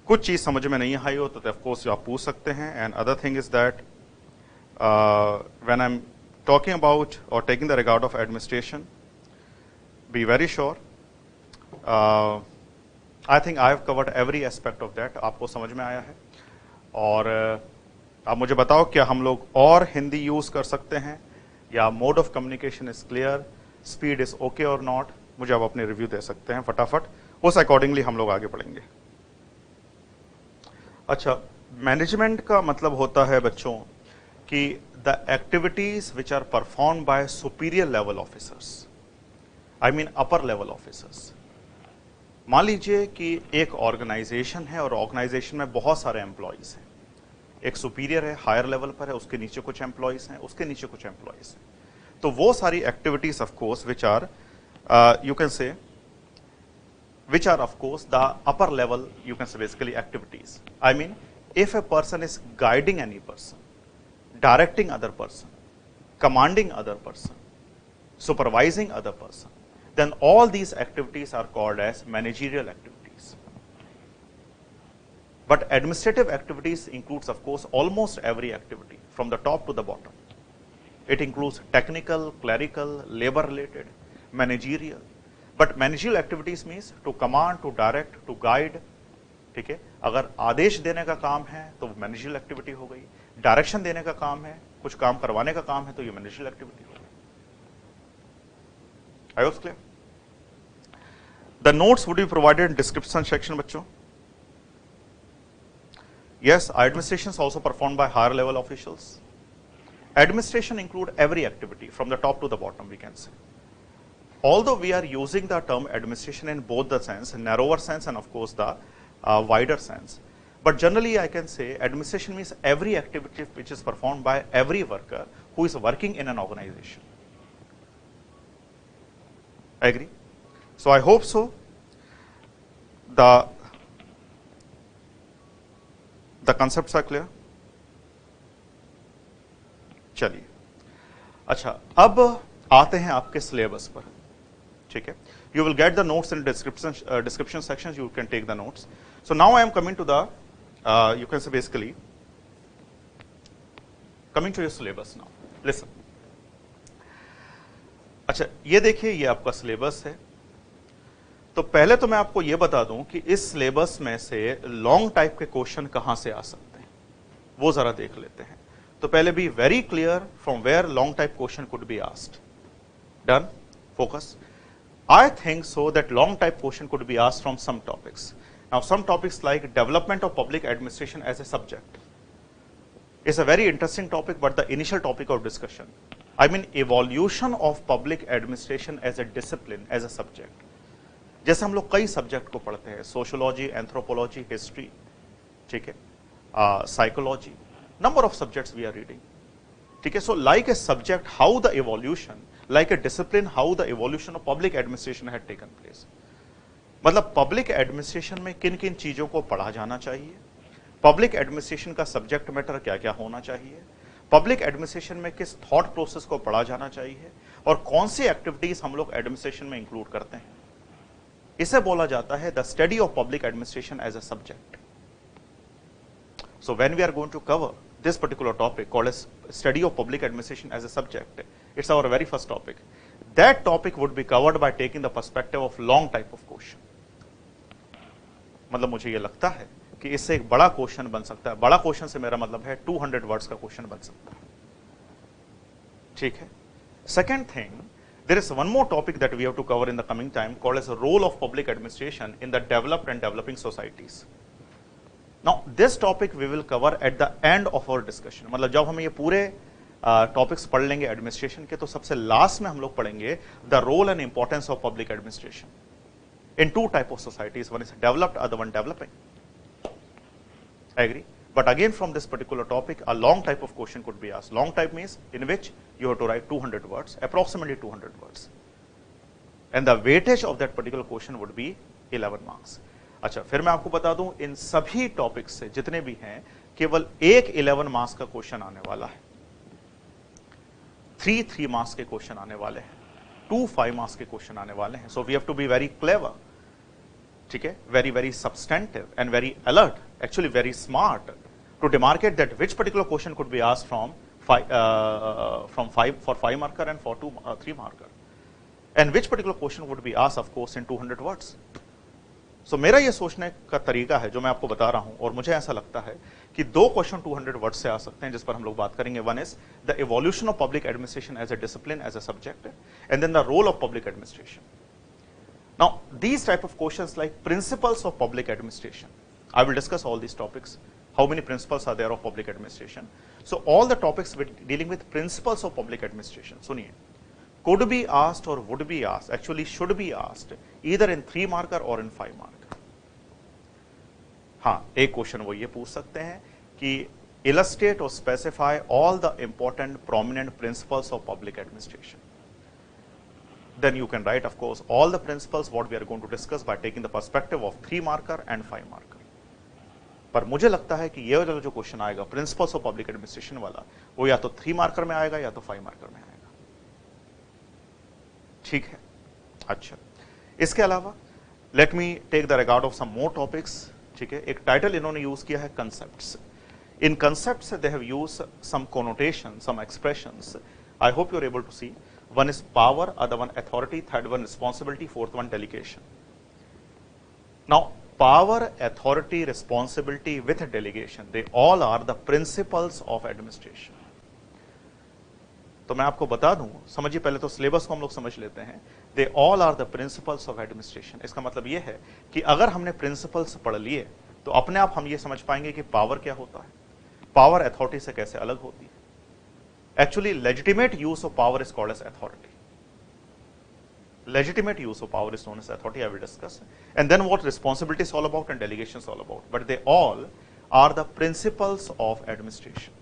कुछ चीज समझ में नहीं आई हो तो of course आप पूछ सकते हैं. And other thing is that when I'm talking about or taking the regard of administration, be very sure I think I have covered every aspect of that. आपको समझ में आया है. और आप मुझे बताओ क्या हम लोग और हिंदी यूज कर सकते हैं, या mode of communication is clear, speed is okay और नॉट. मुझे आप अपने रिव्यू दे सकते हैं फटाफट, उस अकॉर्डिंगली हम लोग आगे बढ़ेंगे. अच्छा, मैनेजमेंट का मतलब होता है बच्चों कि the activities which are perform by superior level officers, I mean upper level officers. मान लीजिए कि एक ऑर्गेनाइजेशन है और ऑर्गेनाइजेशन में बहुत सारे एम्प्लॉयज हैं. एक सुपीरियर है, हायर लेवल पर है, उसके नीचे कुछ एम्प्लॉयज हैं, उसके नीचे कुछ एम्प्लॉयज हैं. तो वो सारी activities of course which are you can say which are of course the upper level, you can say basically activities. I mean, if a person is guiding any person, directing other person, commanding other person, supervising other person, then all these activities are called as managerial activities. But administrative activities includes of course almost every activity from the top to the bottom. It includes technical, clerical, labor related, managerial. But managerial activities means to command, to direct, to guide. ठीक है, अगर आदेश देने का काम है तो managerial activity हो गई, डायरेक्शन देने का काम है, कुछ काम करवाने का काम है, तो ये मैनेजरियल एक्टिविटी होगी। I was clear? The notes would be provided in description section बच्चों। Yes, administration is also performed by higher level officials. Administration include every activity from the top to the bottom, we can say. Although we are using the term administration in both the sense, narrower sense and of course the wider sense. But generally I can say administration means every activity which is performed by every worker who is working in an organization. I agree? So I hope so. The concepts are clear? चलिए, अच्छा अब आते हैं आपके syllabus पर, ठीक है? You will get the notes in description sections. You can take the notes. So now I am coming to the, you can say basically, coming to your syllabus now. Listen. अच्छा, ये देखिए, ये आपका syllabus है। तो पहले तो मैं आपको ये बता दूं कि इस सिलेबस में से लॉन्ग टाइप के क्वेश्चन कहां से आ सकते हैं, वो जरा देख लेते हैं। तो पहले be very clear from where long type question could be asked. Done? Focus. I think so that long type question could be asked from some topics. Now some topics like development of public administration as a subject is a very interesting topic, but the initial topic of discussion, I mean evolution of public administration as a discipline, as a subject. जैसे हम लोग कई subject को पढ़ते हैं, sociology, anthropology, history, ठीक है, psychology, number of subjects we are reading, ठीक है। So like a subject, how the evolution, like a discipline, how the evolution of public administration had taken place. मतलब पब्लिक एडमिनिस्ट्रेशन में किन किन चीजों को पढ़ा जाना चाहिए, पब्लिक एडमिनिस्ट्रेशन का सब्जेक्ट मैटर क्या क्या होना चाहिए, पब्लिक एडमिनिस्ट्रेशन में किस थॉट प्रोसेस को पढ़ा जाना चाहिए, और कौन सी एक्टिविटीज हम लोग एडमिनिस्ट्रेशन में इंक्लूड करते हैं। इसे बोला जाता है the study of public administration as a subject. So when we are going to cover this particular topic called as study of public administration as a subject, it's our very first topic. That topic would be covered by taking the perspective of long type of question. मतलब मुझे ये लगता है कि इससे एक बड़ा question बन सकता है। बड़ा क्वेश्चन से मेरा मतलब है 200 वर्ड्स का क्वेश्चन बन सकता है, ठीक है। Second thing, there is one more topic that we have to cover in the coming time called as a role of public administration in the developed and developing societies. Now this topic we will cover at the end of our discussion. मतलब जब हम ये पूरे topics पढ़ लेंगे administration के, तो सबसे लास्ट में हम लोग पढ़ेंगे the role and importance of public administration in two type of societies, one is developed, other one developing. Agree? But again from this particular topic a long type of question could be asked. Long type means in which you have to write 200 words, approximately 200 words, and the weightage of that particular question would be 11 marks. अच्छा, फिर मैं आपको बता दूं, इन सभी topics से जितने भी हैं, केवल एक 11 मार्क्स का क्वेश्चन आने वाला है, 3 मार्क्स के क्वेश्चन आने वाले हैं, 2 5 मार्क्स के क्वेश्चन आने वाले हैं. So we have to be very clever, ठीक है, very very substantive and very alert, actually very smart to demarcate that which particular question could be asked from 5 marker and for 3 marker, and which particular question would be asked of course in 200 words. So मेरा ये सोचने का तरीका है जो मैं आपको बता रहा हूं, और मुझे ऐसा लगता है कि 2 क्वेश्चन 200 वर्ड से आ सकते हैं जिस पर हम लोग बात करेंगे. One is the evolution of public administration as a discipline, as a subject, and then the role of public administration. Now these type of questions like principles of public administration, I will discuss all these topics. How many principles are there of public administration? So all the topics dealing with principles of public administration, सुनिए, could be asked or would be asked, actually should be asked either in 3 marker or in 5 marker. हाँ, एक question वो ये पूछ सकते हैं कि illustrate or specify all the important prominent principles of public administration. Then you can write, of course, all the principles what we are going to discuss by taking the perspective of 3 marker and 5 marker. पर मुझे लगता है कि ये वाला जो question आएगा principles of public administration वाला, वो या तो 3 मार्कर में आएगा या तो 5 मार्कर में आएगा, ठीक है. अच्छा, इसके अलावा let me take the regard of some more topics, ठीक है. एक टाइटल इन्होंने यूज किया है concepts. In concepts they have used some connotation, some expressions. I hope you are able to see. One is power, other one authority, third one responsibility, fourth one delegation. Now power, authority, responsibility with delegation, they all are the principles of administration. तो मैं आपको बता दूं, समझिए पहले तो syllabus को हम लोग समझ लेते हैं. They all are the principles of administration. इसका मतलब यह है कि अगर हमने प्रिंसिपल्स पढ़ लिए तो अपने आप हम ये समझ पाएंगे कि पावर क्या होता है, पावर अथॉरिटी से कैसे अलग होती है. Actually legitimate use of power is called as authority. Legitimate use of power is known as authority, I will discuss. And then what responsibility is all about and delegation is all about. But they all are the principles of administration.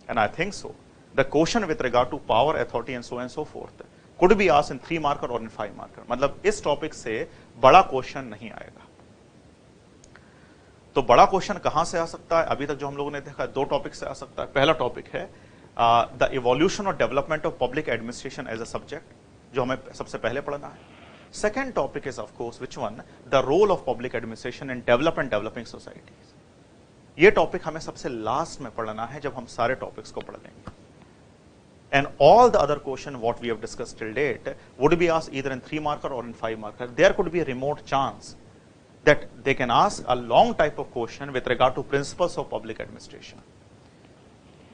And I think so. The question with regard to power, authority and so forth could be asked in 3 marker or in 5 marker. मतलब इस topic से बड़ा question नहीं आएगा. तो बड़ा question कहां से आ सकता है? अभी तक जो हम लोगों ने देखा 2 टॉपिक से आ सकता है. पहला टॉपिक है द इवोल्यूशन और development of public administration as a subject, जो हमें सबसे पहले पढ़ना है. Second topic is of course which one, the role of public administration in development developing societies. ये टॉपिक हमें सबसे लास्ट में पढ़ना है जब हम सारे टॉपिक्स को पढ़ लेंगे. And all the other question what we have discussed till date would be asked either in 3 marker और in 5 marker. There could be a remote chance that they can ask a long type of question with regard to principles of public administration.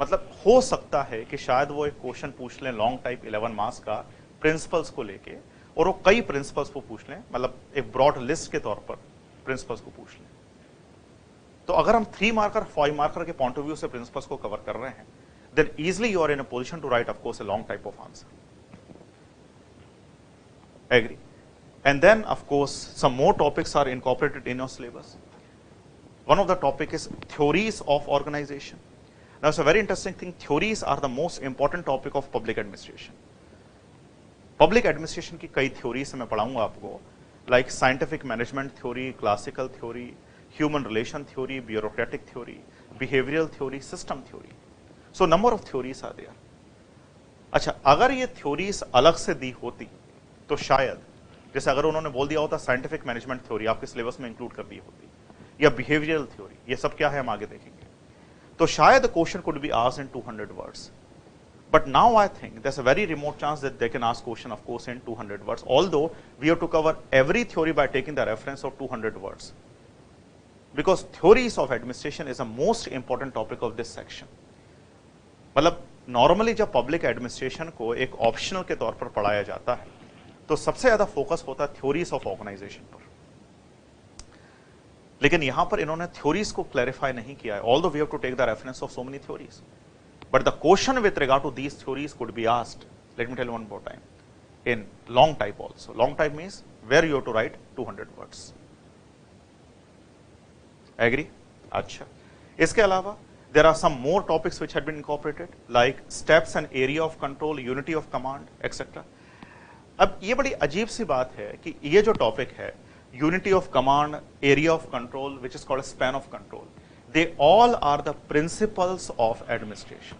मतलब हो सकता है कि शायद वो एक question पूछ लें लॉन्ग टाइप 11 मार्क्स का प्रिंसिपल्स को लेके, और वो कई प्रिंसिपल्स को पूछ लें, मतलब एक ब्रॉड लिस्ट के तौर पर प्रिंसिपल्स को पूछ लें. तो अगर हम 3 marker 5 marker के पॉइंट ऑफ व्यू से प्रिंसिपल्स को कवर कर रहे हैं, then easily you are in a position to write of course a long type of answer. Agree? And then of course some more topics are incorporated in your syllabus. One of the topic is theories of organisation. Now it's a very interesting thing. Theories are the most important topic of public administration. Public administration की कई theories मैं पढ़ाऊंगा आपको, like scientific management theory, classical theory, human relation theory, bureaucratic theory, behavioural theory, system theory. So number of theories are there. अच्छा, अगर ये theories अलग से दी होती तो शायद, जैसे अगर उन्होंने बोल दिया होता साइंटिफिक मैनेजमेंट थ्योरी आपके सिलेबस में इंक्लूड कर दी होती, या बिहेवियरल थ्योरी, ये सब क्या है हम आगे देखेंगे, तो शायद question could be asked in 200 words. But now I think there's a very remote chance that they can ask question of course in 200 words, although we have to cover every theory by taking the reference of 200 words. Because theories of administration is the most important topic of this section. मतलब normally जब public administration को एक optional के तौर पर पढ़ाया जाता है तो सबसे ज्यादा फोकस होता है थ्योरीज ऑफ ऑर्गेनाइजेशन पर. लेकिन यहां पर इन्होंने थ्योरीज को क्लैरिफाई नहीं किया है, although we have to take the reference of so many theories. But the question with regard to these theories could be asked, let me tell you one more time, in long type also. Long type means where you have to write 200 words. Agree? Acha. इसके अलावा there are some more topics which had been incorporated, like steps and area of control, unity of command, etc. अब ये बड़ी अजीब सी बात है कि ये जो टॉपिक है, unity of command, area of control, which is called a span of control, they all are the principles of administration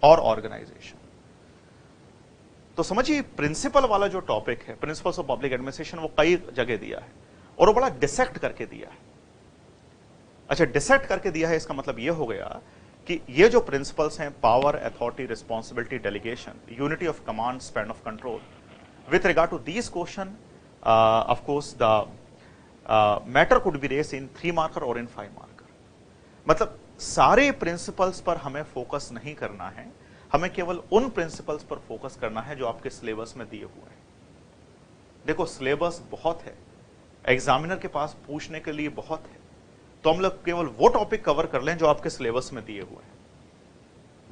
or organization. तो समझिए प्रिंसिपल वाला जो टॉपिक है, प्रिंसिपल्स ऑफ पब्लिक एडमिनिस्ट्रेशन, वो कई जगह दिया है और वो बड़ा डिसेक्ट करके दिया है. अच्छा, डिसेक्ट करके दिया है इसका मतलब ये हो गया कि ये जो प्रिंसिपल्स हैं, power, authority, responsibility, delegation, unity of command, span of control, with regard to these question of course the matter could be raised in 3 marker और इन 5 marker. मतलब सारे प्रिंसिपल्स पर हमें फोकस नहीं करना है, हमें केवल उन प्रिंसिपल्स पर फोकस करना है जो आपके सिलेबस में दिए हुए हैं. देखो सिलेबस बहुत है, एग्जामिनर के पास पूछने के लिए बहुत है, तो हम लोग केवल वो टॉपिक कवर कर लें जो आपके सिलेबस में दिए हुए हैं.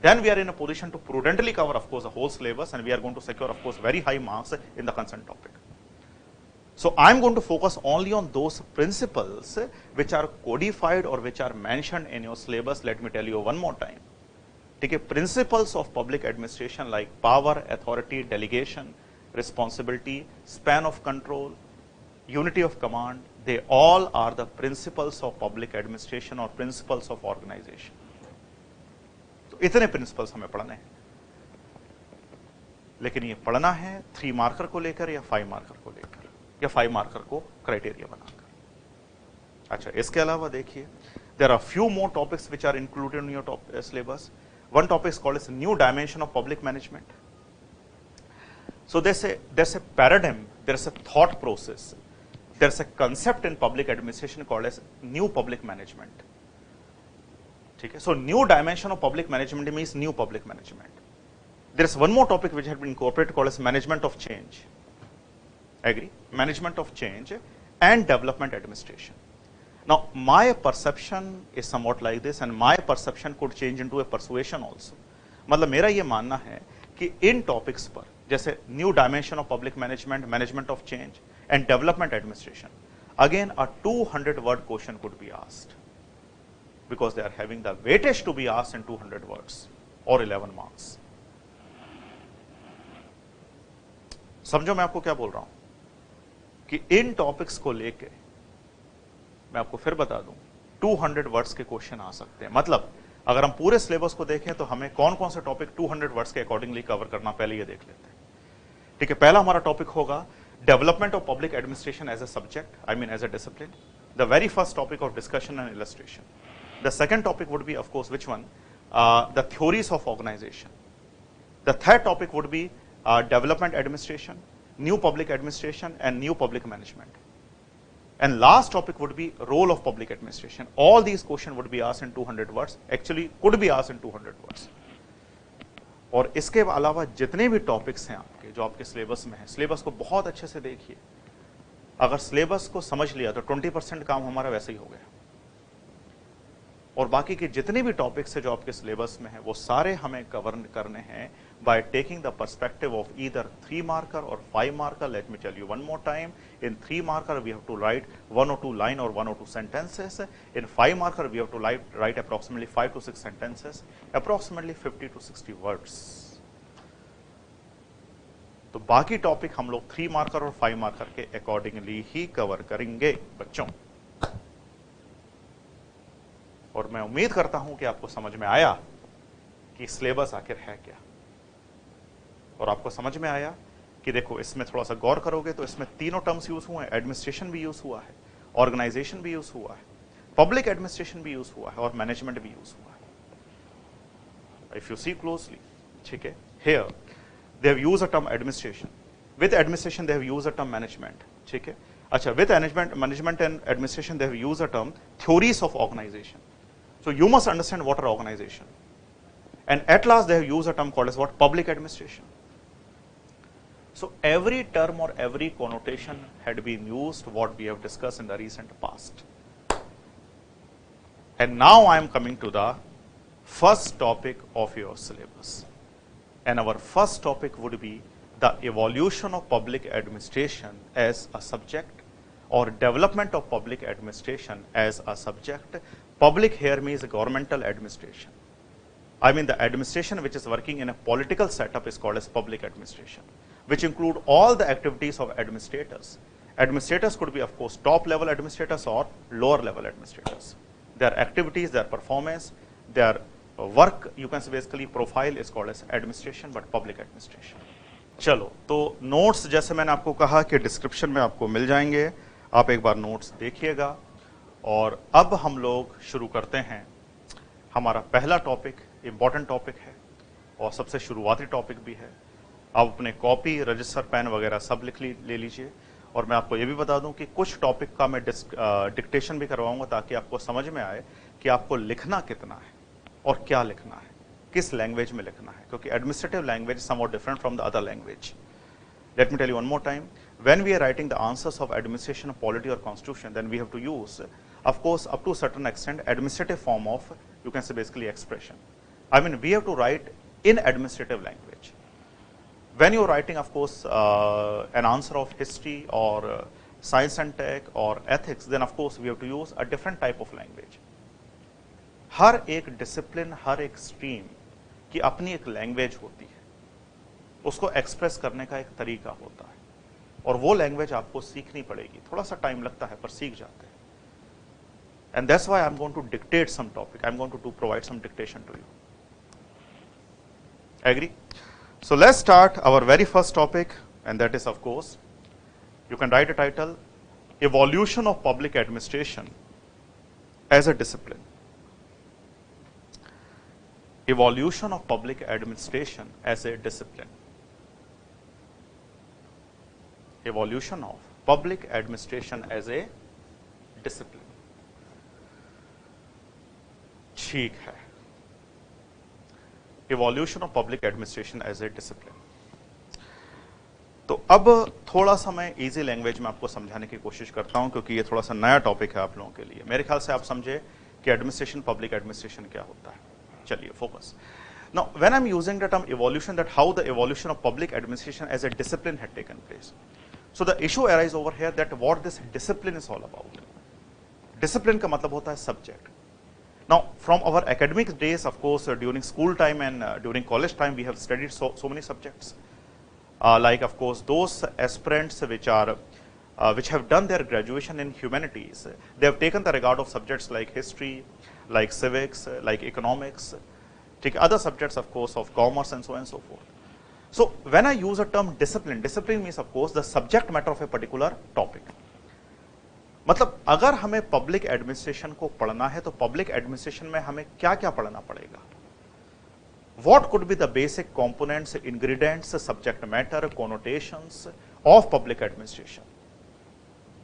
Then we are in a position to prudently cover, of course, the whole syllabus, and we are going to secure, of course, very high marks in the concerned topic. So I am going to focus only on those principles which are codified or which are mentioned in your syllabus. Let me tell you one more time. Okay, principles of public administration like power, authority, delegation, responsibility, span of control, unity of command, they all are the principles of public administration or principles of organization. तो इतने principles हमें पढ़ने हैं, लेकिन ये पढ़ना है 3 marker को लेकर या 5 marker को लेकर या 5 marker को क्राइटेरिया बनाकर. अच्छा, इसके अलावा देखिए, there are few more topics which are included in your syllabus. One topic is called as new dimension of public management. So there's a paradigm, there's a thought process there's a concept in public administration called as new public management. ठीक है, so new dimension of public management means new public management. There is one more topic which has been incorporated called as management of change. Agree? Management of change and development administration. Now, my perception is somewhat like this, and my perception could change into a persuasion also. मतलब मेरा ये मानना है कि इन topics पर जैसे new dimension of public management, management of change and development administration, again a 200 word question could be asked because they are having the weightage to be asked in 200 words or 11 marks. समझो मैं आपको क्या बोल रहा हूं कि इन topics को लेके मैं आपको फिर बता दूं 200 वर्ड्स के क्वेश्चन आ सकते हैं। मतलब अगर हम पूरे सिलेबस को देखें तो हमें कौन कौन से टॉपिक 200 वर्ड्स के अकॉर्डिंगली कवर करना, पहले ये देख लेते हैं। ठीक है, पहला हमारा टॉपिक होगा development of public administration as a subject, I mean as a discipline, the very first topic of discussion and illustration. The second topic would be of course which one, the theories of organisation. The third topic would be development administration, new public administration and new public management. And last topic would be role of public administration. All these questions would be asked in 200 words, actually could be asked in 200 words. और इसके अलावा जितने भी topics हैं आपके जो आपके syllabus में है, सिलेबस को बहुत अच्छे से देखिए। अगर सिलेबस को समझ लिया तो 20% काम हमारा वैसे ही हो गया, और बाकी के जितने भी टॉपिक्स है जो आपके सिलेबस में है वो सारे हमें कवर करने हैं by taking the perspective of either 3 marker or 5 marker. Let me tell you one more time. In 3 marker we have to write 1 or 2 line or 1 or 2 sentences. In 5 marker we have to write approximately 5 to 6 sentences, approximately 50 to 60 words. तो बाकी topic हम लोग 3 marker और 5 marker के accordingly ही cover करेंगे बच्चों। और मैं उम्मीद करता हूं कि आपको समझ में आया कि सिलेबस आखिर है क्या, और आपको समझ में आया कि देखो इसमें थोड़ा सा गौर करोगे तो इसमें तीनों टर्म्स यूज हुए हैं। एडमिनिस्ट्रेशन भी यूज हुआ है, ऑर्गेनाइजेशन भी यूज हुआ है, पब्लिक एडमिनिस्ट्रेशन भी यूज हुआ है और मैनेजमेंट भी यूज हुआ है। इफ यू सी क्लोजली, ठीक है, here they have used a term administration, with administration they have used a term management. ठीक है, अच्छा, with management and administration they have used a term theories of organisation. So you must understand what are organization, and at last they have used a term called as what? Public administration. So every term or every connotation had been used what we have discussed in the recent past. And now I am coming to the first topic of your syllabus, and our first topic would be the evolution of public administration as a subject, or development of public administration as a subject. Public here means governmental administration. I mean the administration which is working in a political setup is called as public administration, which include all the activities of administrators. Administrators could be of course top level administrators or lower level administrators. Their activities, their performance, their work, you can say basically profile is called as administration, but public administration. चलो, तो notes जैसे मैंने आपको कहा कि description में आपको मिल जाएंगे, आप एक बार नोट्स देखिएगा। और अब हम लोग शुरू करते हैं। हमारा पहला टॉपिक इम्पॉर्टेंट टॉपिक है और सबसे शुरुआती टॉपिक भी है। आप अपने कॉपी, रजिस्टर, पेन वगैरह सब ले लीजिए। और मैं आपको ये भी बता दूं कि कुछ टॉपिक का मैं डिक्टेशन भी करवाऊंगा ताकि आपको समझ में आए कि आपको लिखना कितना है और क्या लिखना है, किस लैंग्वेज में लिखना है, क्योंकि administrative language somewhat different from the other language. Let me tell you one more time. When we are writing the answers of administration, polity or constitution, then we have to use, of course, up to a certain extent, administrative form of, you can say basically expression. I mean, we have to write in administrative language. When you're writing, of course, an answer of history or science and tech or ethics, then of course we have to use a different type of language. हर एक discipline, हर एक stream की अपनी एक language होती है, उसको express करने का एक तरीका होता है, और वो लैंग्वेज आपको सीखनी पड़ेगी। थोड़ा सा टाइम लगता है पर सीख जाते हैं। And that's why I am going to dictate some topic, I am going to provide some dictation to you. Agree? So let's start our very first topic, and that is of course, you can write a title, evolution of public administration as a discipline. Evolution of public administration as a discipline. Evolution of public administration as a discipline. ठीक है, evolution of public administration as a discipline. तो अब थोड़ा सा मैं easy language में आपको समझाने की कोशिश करता हूं, क्योंकि ये थोड़ा सा नया टॉपिक है आप लोगों के लिए. मेरे ख्याल से आप समझे कि एडमिनिस्ट्रेशन, पब्लिक एडमिनिस्ट्रेशन क्या होता है. चलिए focus. Now, when I'm using the term evolution, that how the evolution of public administration as a discipline had taken place. So the issue arises over here that what this discipline is all about. Discipline का मतलब होता है subject. Now, from our academic days, of course, during school time and during college time, we have studied so many subjects. Like, of course, those aspirants which have done their graduation in humanities, they have taken the regard of subjects like history, like civics, like economics, take other subjects, of course, of commerce and so on and so forth. So, when I use a term discipline, discipline means, of course, the subject matter of a particular topic. मतलब अगर हमें public administration को पढ़ना है तो public administration में हमें क्या क्या पढ़ना पड़ेगा. What could be the basic components, ingredients, subject matter, connotations of public administration?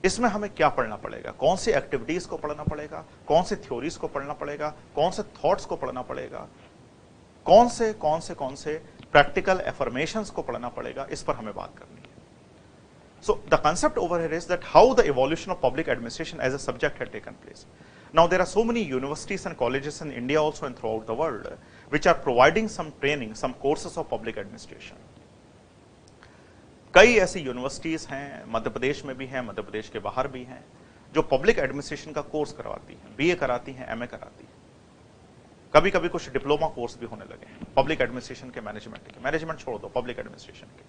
इसमें हमें क्या पढ़ना पड़ेगा, कौन सी एक्टिविटीज को पढ़ना पड़ेगा, कौन सी थ्योरीज को पढ़ना पड़ेगा, कौन से थॉट्स को पढ़ना पड़ेगा, कौन से प्रैक्टिकल एफर्मेशंस को पढ़ना पड़ेगा, इस पर हमें बात करनी है. So the concept over here is that how the evolution of public administration as a subject had taken place. Now there are so many universities and colleges in India also and throughout the world which are providing some training, some courses of public administration. कई ऐसी universities हैं, मध्य प्रदेश में भी हैं, मध्य प्रदेश के बाहर भी हैं, जो पब्लिक एडमिनिस्ट्रेशन का कोर्स करवाती हैं, बीए कराती हैं, एमए कराती हैं. कभी कभी कुछ डिप्लोमा कोर्स भी होने लगे हैं पब्लिक एडमिनिस्ट्रेशन के, मैनेजमेंट छोड़ दो, पब्लिक एडमिनिस्ट्रेशन के.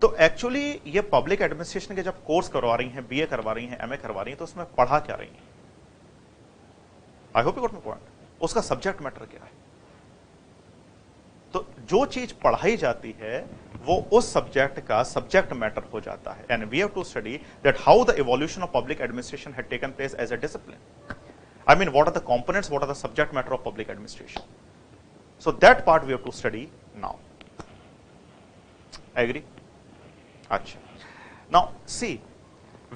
तो एक्चुअली ये पब्लिक एडमिनिस्ट्रेशन के जब कोर्स करवा रही हैं, बीए करवा रही हैं, एमए करवा रही हैं, तो उसमें पढ़ा क्या रही हैं? आई hope you got my point. उसका सब्जेक्ट मैटर क्या है? तो जो चीज पढ़ाई जाती है वो उस सब्जेक्ट का सब्जेक्ट मैटर हो जाता है. And we have to study that how the evolution of public administration had taken place as a discipline. I mean, what are the components, what are the subject matter of public administration? So that part we have to study now. Agree? Achha. Now see,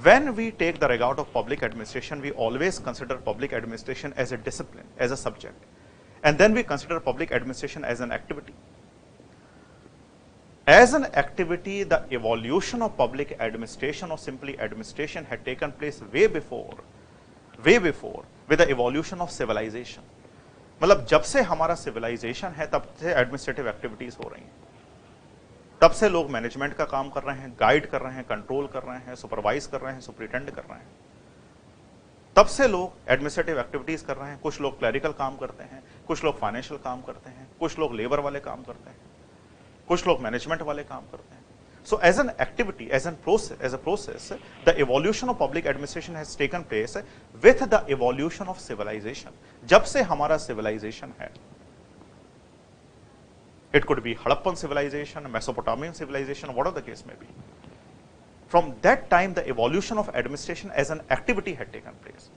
when we take the regard of public administration, we always consider public administration as a discipline, as a subject. And then we consider public administration as an activity. As an activity, the evolution of public administration or simply administration had taken place way before with the evolution of civilization. मतलब जब से हमारा civilization है तब से administrative activities हो रही हैं. तब से लोग मैनेजमेंट का काम कर रहे हैं, गाइड कर रहे हैं, कंट्रोल कर रहे हैं, सुपरवाइज कर रहे हैं, सुपरिटेंड कर रहे हैं. तब से लोग एडमिनिस्ट्रेटिव एक्टिविटीज कर रहे हैं. कुछ लोग क्लरिकल काम करते हैं, कुछ लोग फाइनेंशियल काम करते हैं, कुछ लोग लेबर वाले काम करते हैं, कुछ लोग मैनेजमेंट वाले काम करते हैं. So as an activity, as a process, the evolution of public administration has taken place with the evolution of civilization. जब से हमारा civilization है, it could be Harappan civilization, Mesopotamian civilization, whatever the case may be. From that time, the evolution of administration as an activity had taken place.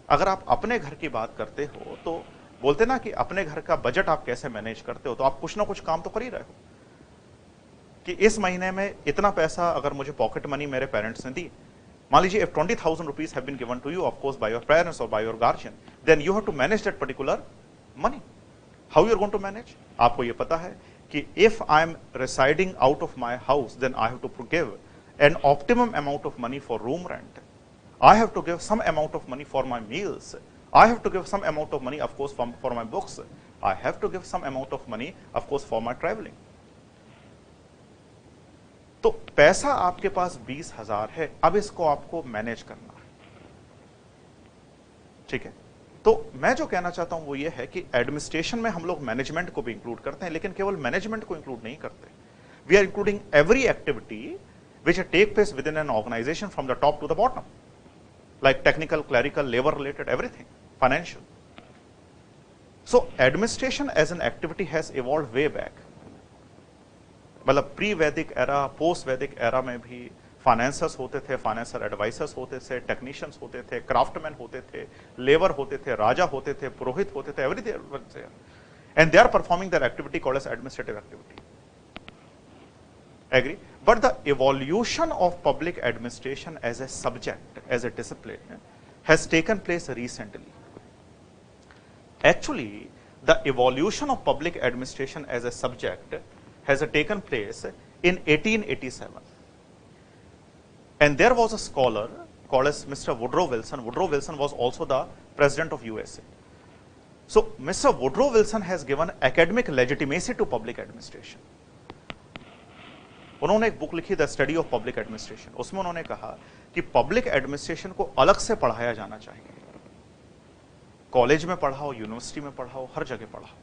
अगर आप अपने घर की बात करते हो तो बोलते ना कि अपने घर का बजट आप कैसे मैनेज करते हो, तो आप कुछ ना कुछ काम तो कर ही रहे हो कि इस महीने में इतना पैसा अगर मुझे पॉकेट मनी मेरे पेरेंट्स ने दी, मान लीजिए if 20,000 rupees have been given to you, of course by your parents or by your guardian, then you have to manage that particular money. How you are going to manage? आपको ये पता है कि if I am residing out of my house, then I have to give an optimum amount of money for room rent. I have to give some amount of money for my meals. I have to give some amount of money, of course, for my books. I have to give some amount of money, of course, for my traveling. तो पैसा आपके पास 20,000 है, अब इसको आपको manage करना है. ठीक है, तो मैं जो कहना चाहता हूं वो ये है कि एडमिनिस्ट्रेशन में हम लोग मैनेजमेंट को भी इंक्लूड करते हैं, लेकिन केवल मैनेजमेंट को इंक्लूड नहीं करते. We are including every activity which take place within an organisation from the top to the bottom, like technical, clerical, labour related, everything, financial. So administration as an activity has evolved way back. मतलब pre Vedic era, post Vedic era में भी financiers होते थे, financial advisers होते थे, technicians होते थे, craftsman होते थे, लेबर होते थे, राजा होते थे, पुरोहित होते थे, everything, and they are performing their activity called as administrative activity. Agree? But the evolution of public administration as a subject, as a discipline, has taken place recently. Actually, the evolution of public administration as a subject has taken place in 1887. And there was a scholar called as Mr. Woodrow Wilson. Woodrow Wilson was also the president of USA. So, Mr. Woodrow Wilson has given academic legitimacy to public administration. उन्होंने एक book लिखी the study of public administration, उसमें उन्होंने कहा कि public administration को अलग से पढ़ाया जाना चाहिए। कॉलेज में पढ़ाओ, यूनिवर्सिटी में पढ़ाओ, हर जगह पढ़ाओ।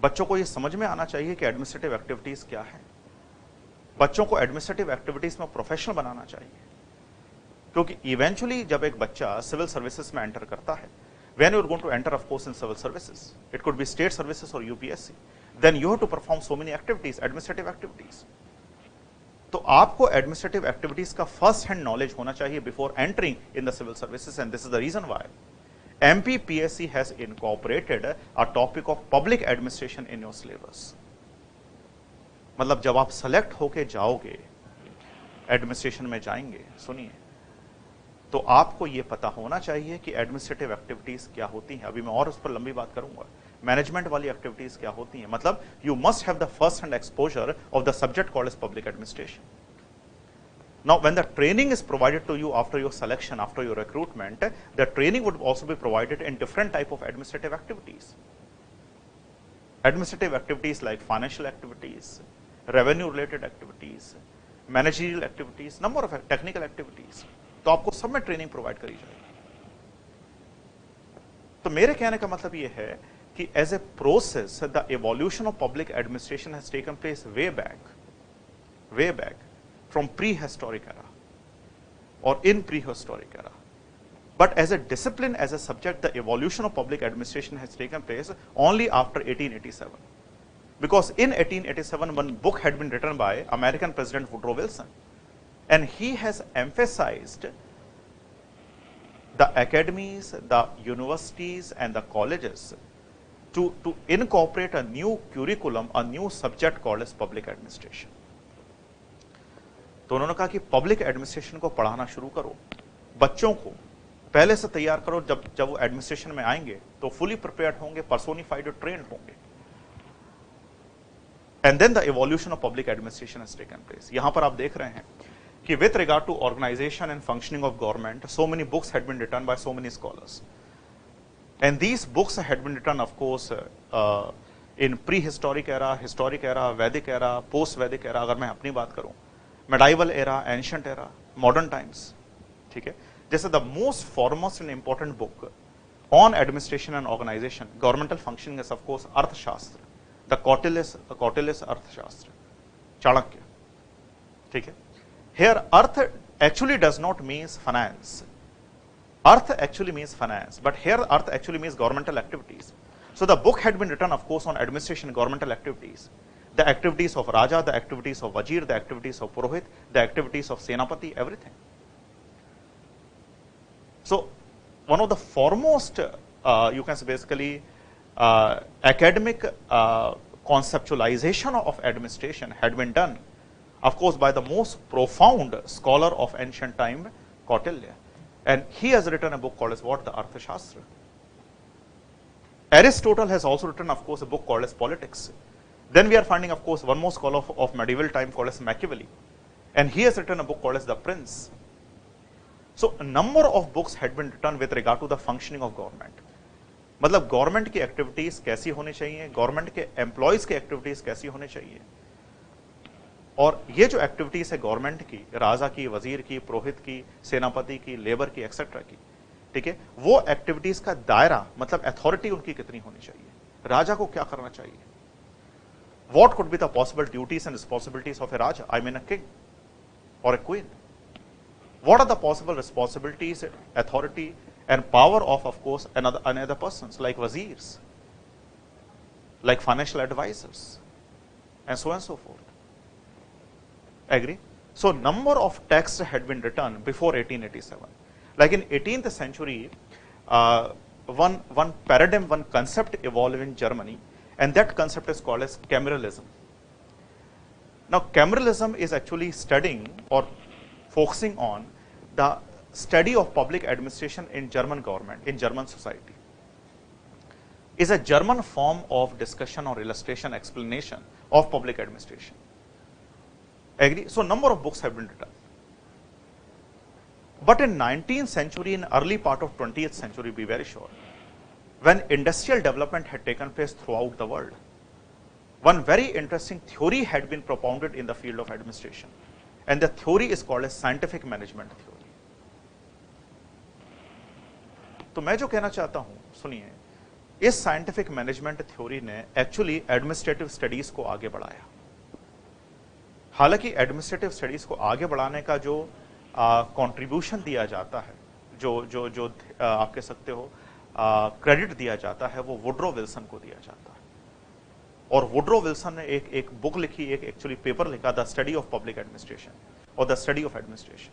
बच्चों को यह समझ में आना चाहिए कि एडमिनिस्ट्रेटिव एक्टिविटीज क्या है। बच्चों को एडमिनिस्ट्रेटिव एक्टिविटीज में प्रोफेशनल बनाना चाहिए, क्योंकि इवेंचुअली जब एक बच्चा सिविल सर्विसेज में एंटर करता है, when you're going to enter of course in civil services, it could be state services or UPSC, then you have to perform so many activities, administrative activities. तो आपको administrative activities का first hand knowledge होना चाहिए before entering in the civil services, and this is the reason why MPPSC has incorporated a topic of public administration in your syllabus. मतलब जब आप select होके जाओगे, एडमिनिस्ट्रेशन में जाएंगे, सुनिए, तो आपको यह पता होना चाहिए कि एडमिनिस्ट्रेटिव एक्टिविटीज क्या होती हैं। अभी मैं और उस पर लंबी बात करूंगा। मैनेजमेंट वाली एक्टिविटीज क्या होती हैं, मतलब you must have the first hand exposure of the subject called as public administration. Now, when the training is provided to you after your selection, after your recruitment, the training would also be provided in different type of administrative activities. Administrative activities like financial activities, revenue related activities, managerial activities, number of technical activities. तो आपको सब में training provide करी जाएगी। तो मेरे कहने का मतलब यह है कि as a process the evolution of public administration has taken place way back from prehistoric era or in prehistoric era. But as a discipline, as a subject, the evolution of public administration has taken place only after 1887. Because in 1887, one book had been written by American President Woodrow Wilson, and he has emphasized the academies, the universities, and the colleges to incorporate a new curriculum, a new subject called as public administration. तो उन्होंने कहा कि public administration को पढ़ाना शुरू करो, बच्चों को पहले से तैयार करो, जब वो एडमिनिस्ट्रेशन में आएंगे तो फुली प्रिपेयर्ड होंगे, पर्सोनिफाइड और ट्रेन्ड होंगे। And then the evolution of public administration has taken place. यहां पर आप देख रहे हैं कि with regard to organisation and functioning of government, so many books had been written by so many scholars, and these books had been written of course in prehistoric era, historic era, Vedic era, post Vedic era. अगर मैं अपनी बात करूं, medieval era, ancient era, modern times, ठीक है। जैसे the most foremost and important book on administration and organization, governmental functioning is of course अर्थशास्त्र, the Kautilya's अर्थशास्त्र, चाणक्य, ठीक है। Here earth actually does not means finance. Arth actually means finance, but here Arth actually means governmental activities. So the book had been written of course on administration and governmental activities. The activities of Raja, the activities of Wazir, the activities of Purohit, the activities of Senapati, everything. So, one of the foremost, you can say basically, academic conceptualization of administration had been done, of course, by the most profound scholar of ancient time, Kautilya. And he has written a book called as what? The Arthashastra. Aristotle has also written, of course, a book called as Politics. Then we are finding, of course, one more scholar of medieval time called as Machiavelli, and he has written a book called as The Prince. So a number of books had been written with regard to the functioning of government. मतलब government की activities कैसी होनी चाहिए, government के employees की activities कैसी होनी चाहिए, और ये जो एक्टिविटीज है गवर्नमेंट की, राजा की, वजीर की, पुरोहित की, सेनापति की, लेबर की, एक्सेट्रा की, ठीक है, वो एक्टिविटीज का दायरा, मतलब अथॉरिटी उनकी कितनी होनी चाहिए, राजा को क्या करना चाहिए, what could be the possible duties and responsibilities of a Raja, I mean a king or a queen, what are the possible responsibilities, authority and power of course another persons like wazirs, like financial advisors, and so on and so forth. Agree? So number of texts had been written before 1887. Like in 18th century, one paradigm, one concept evolved in Germany, and that concept is called as cameralism. Now, Cameralism is actually studying or focusing on the study of public administration in German government, in German society. Is a German form of discussion or illustration, explanation of public administration. Agree? So, number of books have been written. But in 19th century, in early part of 20th century, be very sure, when industrial development had taken place throughout the world, one very interesting theory had been propounded in the field of administration. And the theory is called as scientific management theory. तो मैं जो कहना चाहता हूं, सुनिए, इस scientific management theory ने actually administrative studies को आगे बढ़ाया. हालांकि एडमिनिस्ट्रेटिव स्टडीज को आगे बढ़ाने का जो कंट्रीब्यूशन दिया जाता है, जो आप कह सकते हो क्रेडिट दिया जाता है, वो वुड्रो विल्सन को दिया जाता है. और वुड्रो विल्सन ने एक बुक लिखी, एक एक्चुअली पेपर लिखा, the study of public administration और the study of administration.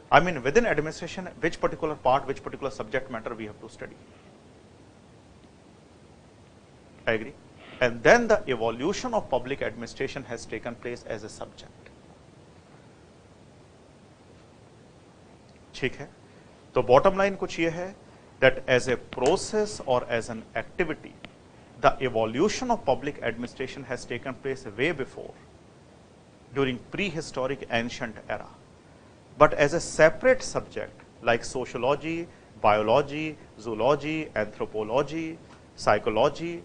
I mean, within administration, which particular part, which particular subject matter we have to study. I agree. And then the evolution of public administration has taken place as a subject. ठीक है? तो bottom line कुछ ये है that as a process or as an activity, the evolution of public administration has taken place way before, during prehistoric ancient era. But as a separate subject like sociology, biology, zoology, anthropology, psychology,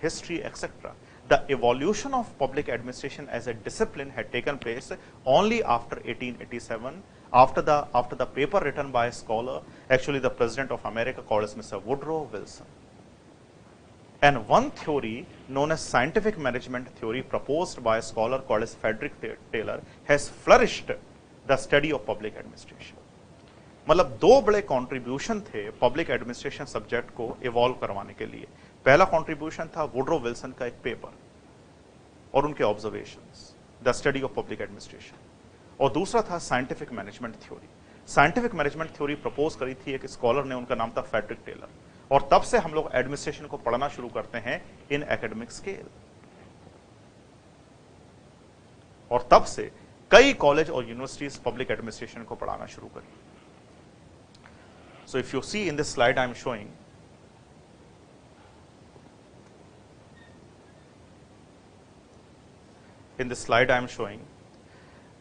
history, etc., the evolution of public administration as a discipline had taken place only after 1887, after the paper written by a scholar, actually the President of America called as Mr. Woodrow Wilson. And one theory known as scientific management theory proposed by a scholar called as Frederick Taylor has flourished the study of public administration. मतलब दो बड़े contribution थे public administration subject को evolve करवाने के लिए. पहला contribution था वुड्रो विल्सन का एक पेपर और उनके observations, the study of public administration, और दूसरा था scientific management theory. Scientific management theory propose करी थी एक स्कॉलर ने, उनका नाम था फ्रेडरिक टेलर. और तब से हम लोग एडमिनिस्ट्रेशन को पढ़ना शुरू करते हैं इन एकेडमिक स्केल. और तब से कई कॉलेज और यूनिवर्सिटीज पब्लिक एडमिनिस्ट्रेशन को पढ़ाना शुरू करी. So if you see in this slide I am showing, in this slide I am showing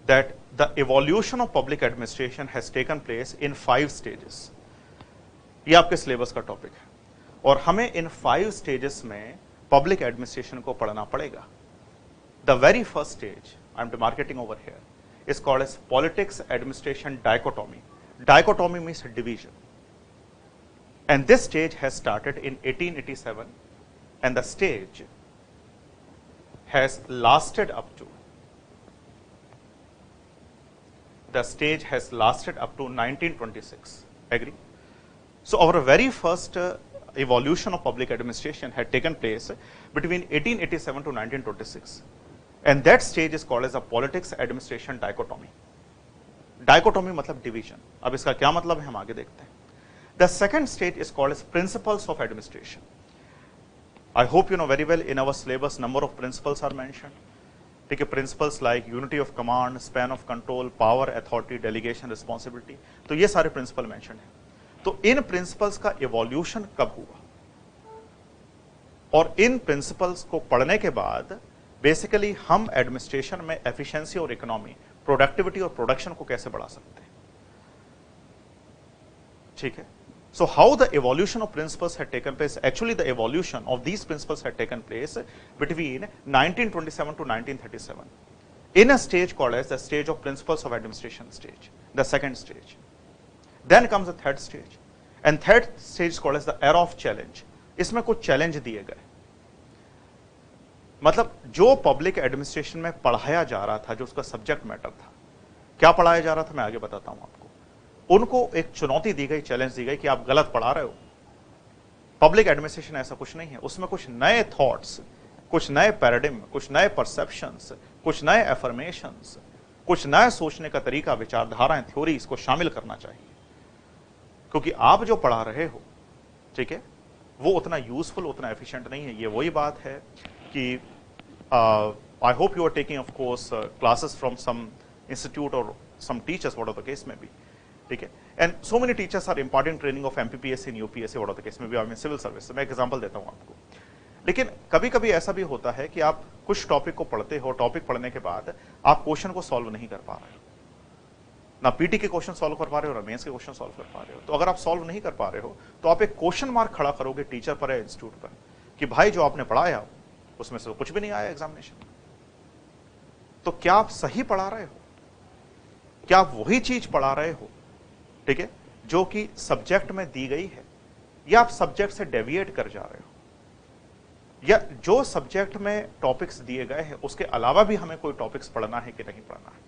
that the evolution of public administration has taken place in 5 stages. ये आपके syllabus का topic है और हमें इन 5 स्टेजेस में पब्लिक एडमिनिस्ट्रेशन को पढ़ना पड़ेगा. The very first stage I am demarcating over here is called as politics administration dichotomy. Dichotomy means division. And this stage has started in 1887 and the stage has lasted up to 1926. Agree? So our very first evolution of public administration had taken place between 1887 to 1926. And that stage is called as a politics administration dichotomy. Dichotomy मतलब division. अब इसका क्या मतलब है हम आगे देखते हैं. The second stage is called as principles of administration. I hope you know very well in our syllabus number of principles are mentioned. ठीक है, principles like unity of command, span of control, power, authority, delegation, responsibility. तो ये सारे principle mentioned हैं. तो इन principles का evolution कब हुआ और इन principles को पढ़ने के बाद बेसिकली हम एडमिनिस्ट्रेशन में एफिशिएंसी और इकोनॉमी, प्रोडक्टिविटी और प्रोडक्शन को कैसे बढ़ा सकते हैं. ठीक है. So how the evolution of principles had taken place, actually the evolution of these principles had taken place between 1927 to 1937 in a stage called as the stage of principles of administration stage, the second stage. Then comes the third stage and third stage is called as the era of challenge. इसमें कुछ challenge दिए गए. मतलब जो public administration में पढ़ाया जा रहा था, जो उसका सब्जेक्ट मैटर था, क्या पढ़ाया जा रहा था मैं आगे बताता हूं आपको. उनको एक चुनौती दी गई, चैलेंज दी गई कि आप गलत पढ़ा रहे हो. पब्लिक एडमिनिस्ट्रेशन ऐसा कुछ नहीं है. उसमें कुछ नए थॉट्स, कुछ नए पैराडिम, कुछ नए परसेप्शंस, कुछ नए एफर्मेशंस, कुछ नए सोचने का तरीका, विचारधाराएं, थ्योरी इसको शामिल करना चाहिए. क्योंकि आप जो पढ़ा रहे हो, ठीक है, वो उतना यूजफुल, उतना एफिशिएंट नहीं है. ये वही बात है कि I hope you are taking, of course, classes from some institute or some teachers, whatever the case may be. ठीक है, and so many teachers are imparting training of MPPSC and UPSC, whatever the case may be, I mean civil service. मैं एक example देता हूँ आपको. लेकिन कभी कभी ऐसा भी होता है कि आप कुछ टॉपिक को पढ़ते हो, टॉपिक पढ़ने के बाद आप क्वेश्चन को सॉल्व नहीं कर पा रहे हो, ना पीटी के क्वेश्चन सॉल्व कर पा रहे हो, ना मेंस के क्वेश्चन सॉल्व कर पा रहे हो. तो अगर आप सॉल्व नहीं कर पा रहे हो तो आप एक क्वेश्चन मार्क खड़ा करोगे टीचर पर या इंस्टीट्यूट पर कि भाई जो आपने पढ़ाया उसमें से कुछ भी नहीं आया एग्जामिनेशन में. तो क्या आप सही पढ़ा रहे हो? क्या आप वही चीज पढ़ा रहे हो, ठीक है, जो कि सब्जेक्ट में दी गई है, या आप सब्जेक्ट से डेविएट कर जा रहे हो, या जो सब्जेक्ट में टॉपिक्स दिए गए हैं उसके अलावा भी हमें कोई टॉपिक्स पढ़ना है कि नहीं पढ़ना है?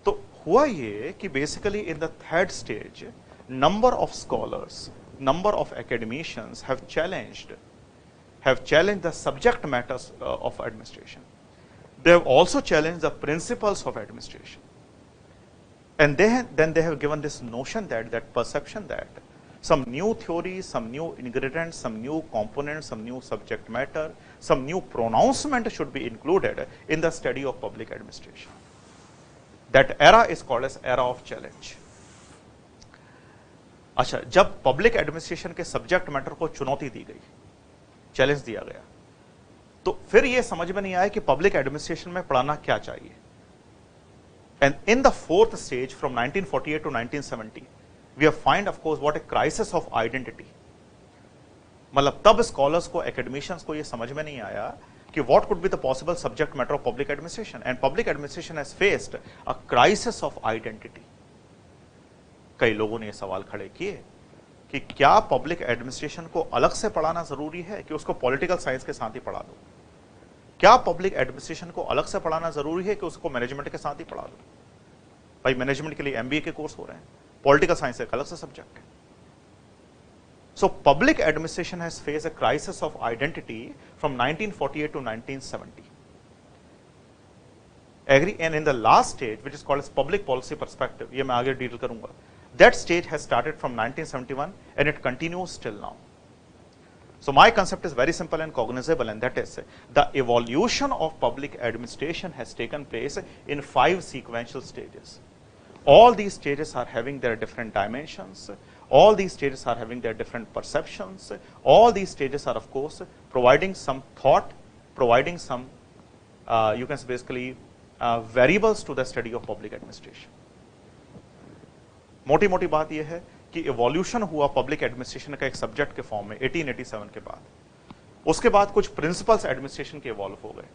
तो हुआ ये कि basically in the third stage number of scholars, number of academicians have challenged the subject matters of administration. They have also challenged the principles of administration. And then they have given this notion that perception that some new theory, some new ingredients, some new components, some new subject matter, some new pronouncement should be included in the study of public administration. That era is called as era of challenge. अच्छा, जब public administration के subject matter को चुनौती दी गई, challenge दिया गया, तो फिर यह समझ में नहीं आया कि पब्लिक एडमिनिस्ट्रेशन में पढ़ाना क्या चाहिए. And in the fourth stage from 1948 to 1970 we have find of course what a crisis of identity. मतलब तब स्कॉलर्स को, एकेडमिशियंस को यह समझ में नहीं आया कि what could be the possible subject matter of public administration. And public administration has faced a crisis of identity. कई लोगों ने यह सवाल खड़े किए कि क्या पब्लिक एडमिनिस्ट्रेशन को अलग से पढ़ाना जरूरी है कि उसको पॉलिटिकल साइंस के साथ ही पढ़ा दो? क्या पब्लिक एडमिनिस्ट्रेशन को अलग से पढ़ाना जरूरी है कि उसको मैनेजमेंट के साथ ही पढ़ा दो? भाई मैनेजमेंट के लिए एमबीए के कोर्स हो रहे हैं, पॉलिटिकल साइंस एक अलग से सब्जेक्ट है. So public administration has face a crisis of identity from 1948 to 1970. Agree. And in the last stage which is called as public policy perspective, ये मैं आगे डील करूंगा. That stage has started from 1971 and it continues till now. So my concept is very simple and cognizable, and that is the evolution of public administration has taken place in 5 sequential stages. All these stages are having their different dimensions. All these stages are having their different perceptions. All these stages are, of course, providing some thought, providing some, you can say basically, variables to the study of public administration. मोटी मोटी बात यह है कि evolution हुआ public administration का एक subject के फॉर्म में 1887 के बाद. उसके बाद कुछ प्रिंसिपल्स एडमिनिस्ट्रेशन के इवॉल्व हो गए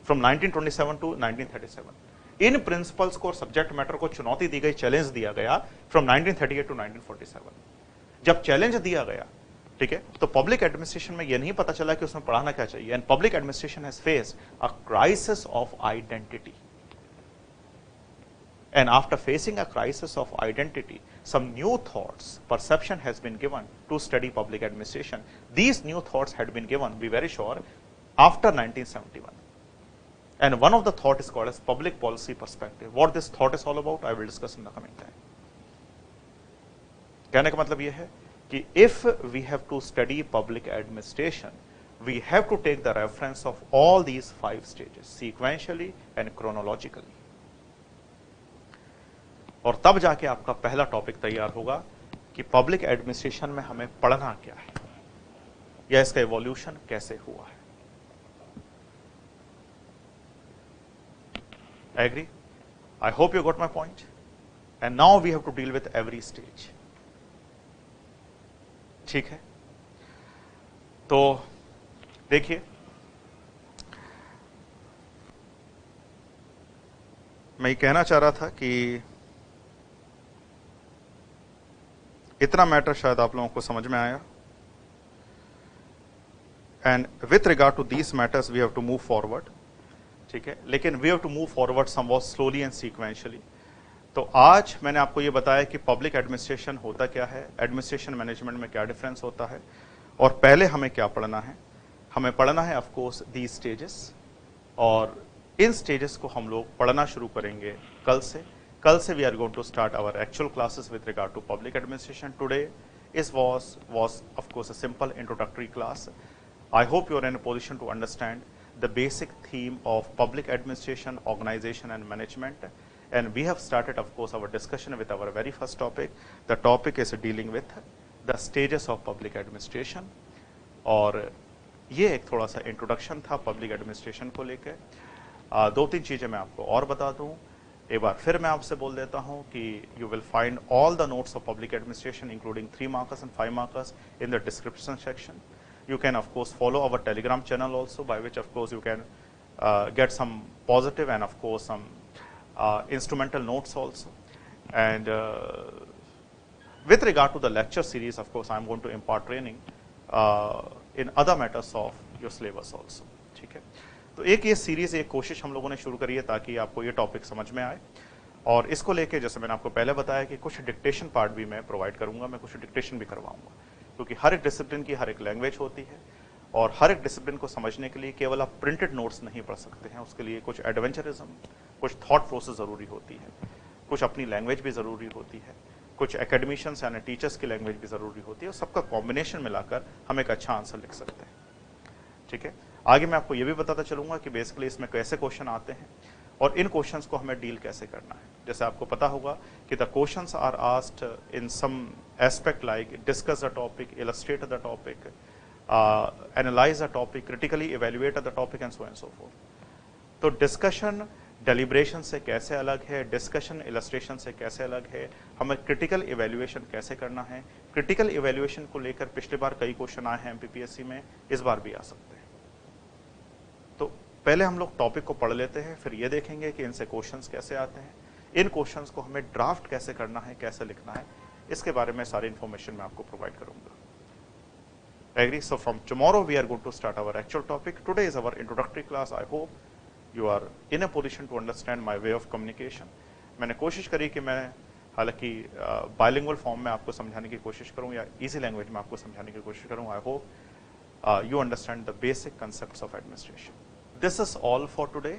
फ्रॉम 1927 टू 1937. इन प्रिंसिपल्स को और सब्जेक्ट मैटर को चुनौती दी गई, चैलेंज दिया गया फ्रॉम 1938 टू 1947. जब चैलेंज दिया गया, ठीक है, तो पब्लिक एडमिनिस्ट्रेशन में यह नहीं पता चला कि उसमें पढ़ाना क्या चाहिए. And public administration has faced a crisis of identity. And after facing a crisis of identity, some new thoughts, perception has been given to study public administration. These new thoughts had been given, be very sure, after 1971. And one of the thought is called as public policy perspective. What this thought is all about, I will discuss in the coming time. कहने का मतलब यह है कि if we have to study public administration, we have to take the reference of all these 5 stages, sequentially and chronologically. और तब जाके आपका पहला टॉपिक तैयार होगा कि पब्लिक एडमिनिस्ट्रेशन में हमें पढ़ना क्या है या इसका इवोल्यूशन कैसे हुआ है. Agree? I hope you got my point. And now we have to deal with every stage. ठीक है, तो देखिए, मैं ये कहना चाह रहा था कि इतना मैटर शायद आप लोगों को समझ में आया. And with regard to these matters we have to move forward. ठीक है, लेकिन we have to move forward somewhat slowly and sequentially. तो आज मैंने आपको ये बताया कि पब्लिक एडमिनिस्ट्रेशन होता क्या है, एडमिनिस्ट्रेशन मैनेजमेंट में क्या डिफरेंस होता है, और पहले हमें क्या पढ़ना है. हमें पढ़ना है ऑफ कोर्स दीज स्टेजेस, और इन स्टेजेस को हम लोग पढ़ना शुरू करेंगे कल से. कल से we are going to start our actual classes with regard to public administration. Today was of course a simple introductory class. I hope you are in a position to understand the basic theme of public administration, organization and management. And we have started, of course, our discussion with our very first topic. The topic is dealing with the stages of public administration. और ये एक थोड़ा सा introduction था public administration को लेकर। दो तीन चीज़ें मैं आपको और बता दूं। एक बार फिर मैं आपसे बोल देता हूं कि you will find all the notes of public administration including 3 markers and 5 markers in the description section. You can of course follow our Telegram channel also, by which of course you can get some positive and of course some instrumental notes also. And with regard to the lecture series, of course I am going to impart training in other matters of your syllabus also. ठीक है, तो एक ये series, एक कोशिश हम लोगों ने शुरू करी है ताकि आपको ये टॉपिक समझ में आए। और इसको लेके जैसे मैंने आपको पहले बताया कि कुछ डिक्टेशन पार्ट भी मैं प्रोवाइड करूंगा, मैं कुछ डिक्टेशन भी करवाऊंगा, क्योंकि हर एक डिसिप्लिन की हर एक लैंग्वेज होती है और हर एक डिसिप्लिन को समझने के लिए केवल आप प्रिंटेड नोट्स नहीं पढ़ सकते हैं, उसके लिए कुछ एडवेंचरिज्म, कुछ थॉट प्रोसेस ज़रूरी होती है, कुछ अपनी लैंग्वेज भी ज़रूरी होती है, कुछ एकेडमिशियंस यानी टीचर्स की लैंग्वेज भी ज़रूरी होती है, और सबका कॉम्बिनेशन मिलाकर हम एक अच्छा आंसर लिख सकते हैं। ठीक है, आगे मैं आपको ये भी बताता चलूंगा कि बेसिकली इसमें कैसे क्वेश्चन आते हैं और इन क्वेश्चंस को हमें डील कैसे करना है। जैसे आपको पता होगा कि the questions are asked in some aspect like discuss the topic, illustrate the topic, analyse the topic, critically evaluate the topic and so forth. तो डिस्कशन डेलिब्रेशन से कैसे अलग है, डिस्कशन इलस्ट्रेशन से कैसे अलग है, हमें क्रिटिकल इवेल्युएशन कैसे करना है। क्रिटिकल इवेल्युएशन को लेकर पिछली बार कई क्वेश्चन आए हैं एमपीपीएससी में, इस बार भी आ सकते हैं। तो पहले हम लोग टॉपिक को पढ़ लेते हैं, फिर ये देखेंगे कि इनसे क्वेश्चंस कैसे आते हैं, इन क्वेश्चंस को हमें ड्राफ्ट कैसे करना है, कैसे लिखना है, इसके बारे में सारी इन्फॉर्मेशन मैं आपको प्रोवाइड करूंगा। Agree? So from tomorrow we are going to start our actual topic. Today is our introductory class. I hope you are in a position to understand my way of communication. मैंने कोशिश करी कि मैं हालांकि bilingual form में आपको समझाने की कोशिश करूं या इजी लैंग्वेज में आपको समझाने की कोशिश करूं। I hope you understand the basic concepts of administration. This is all for today.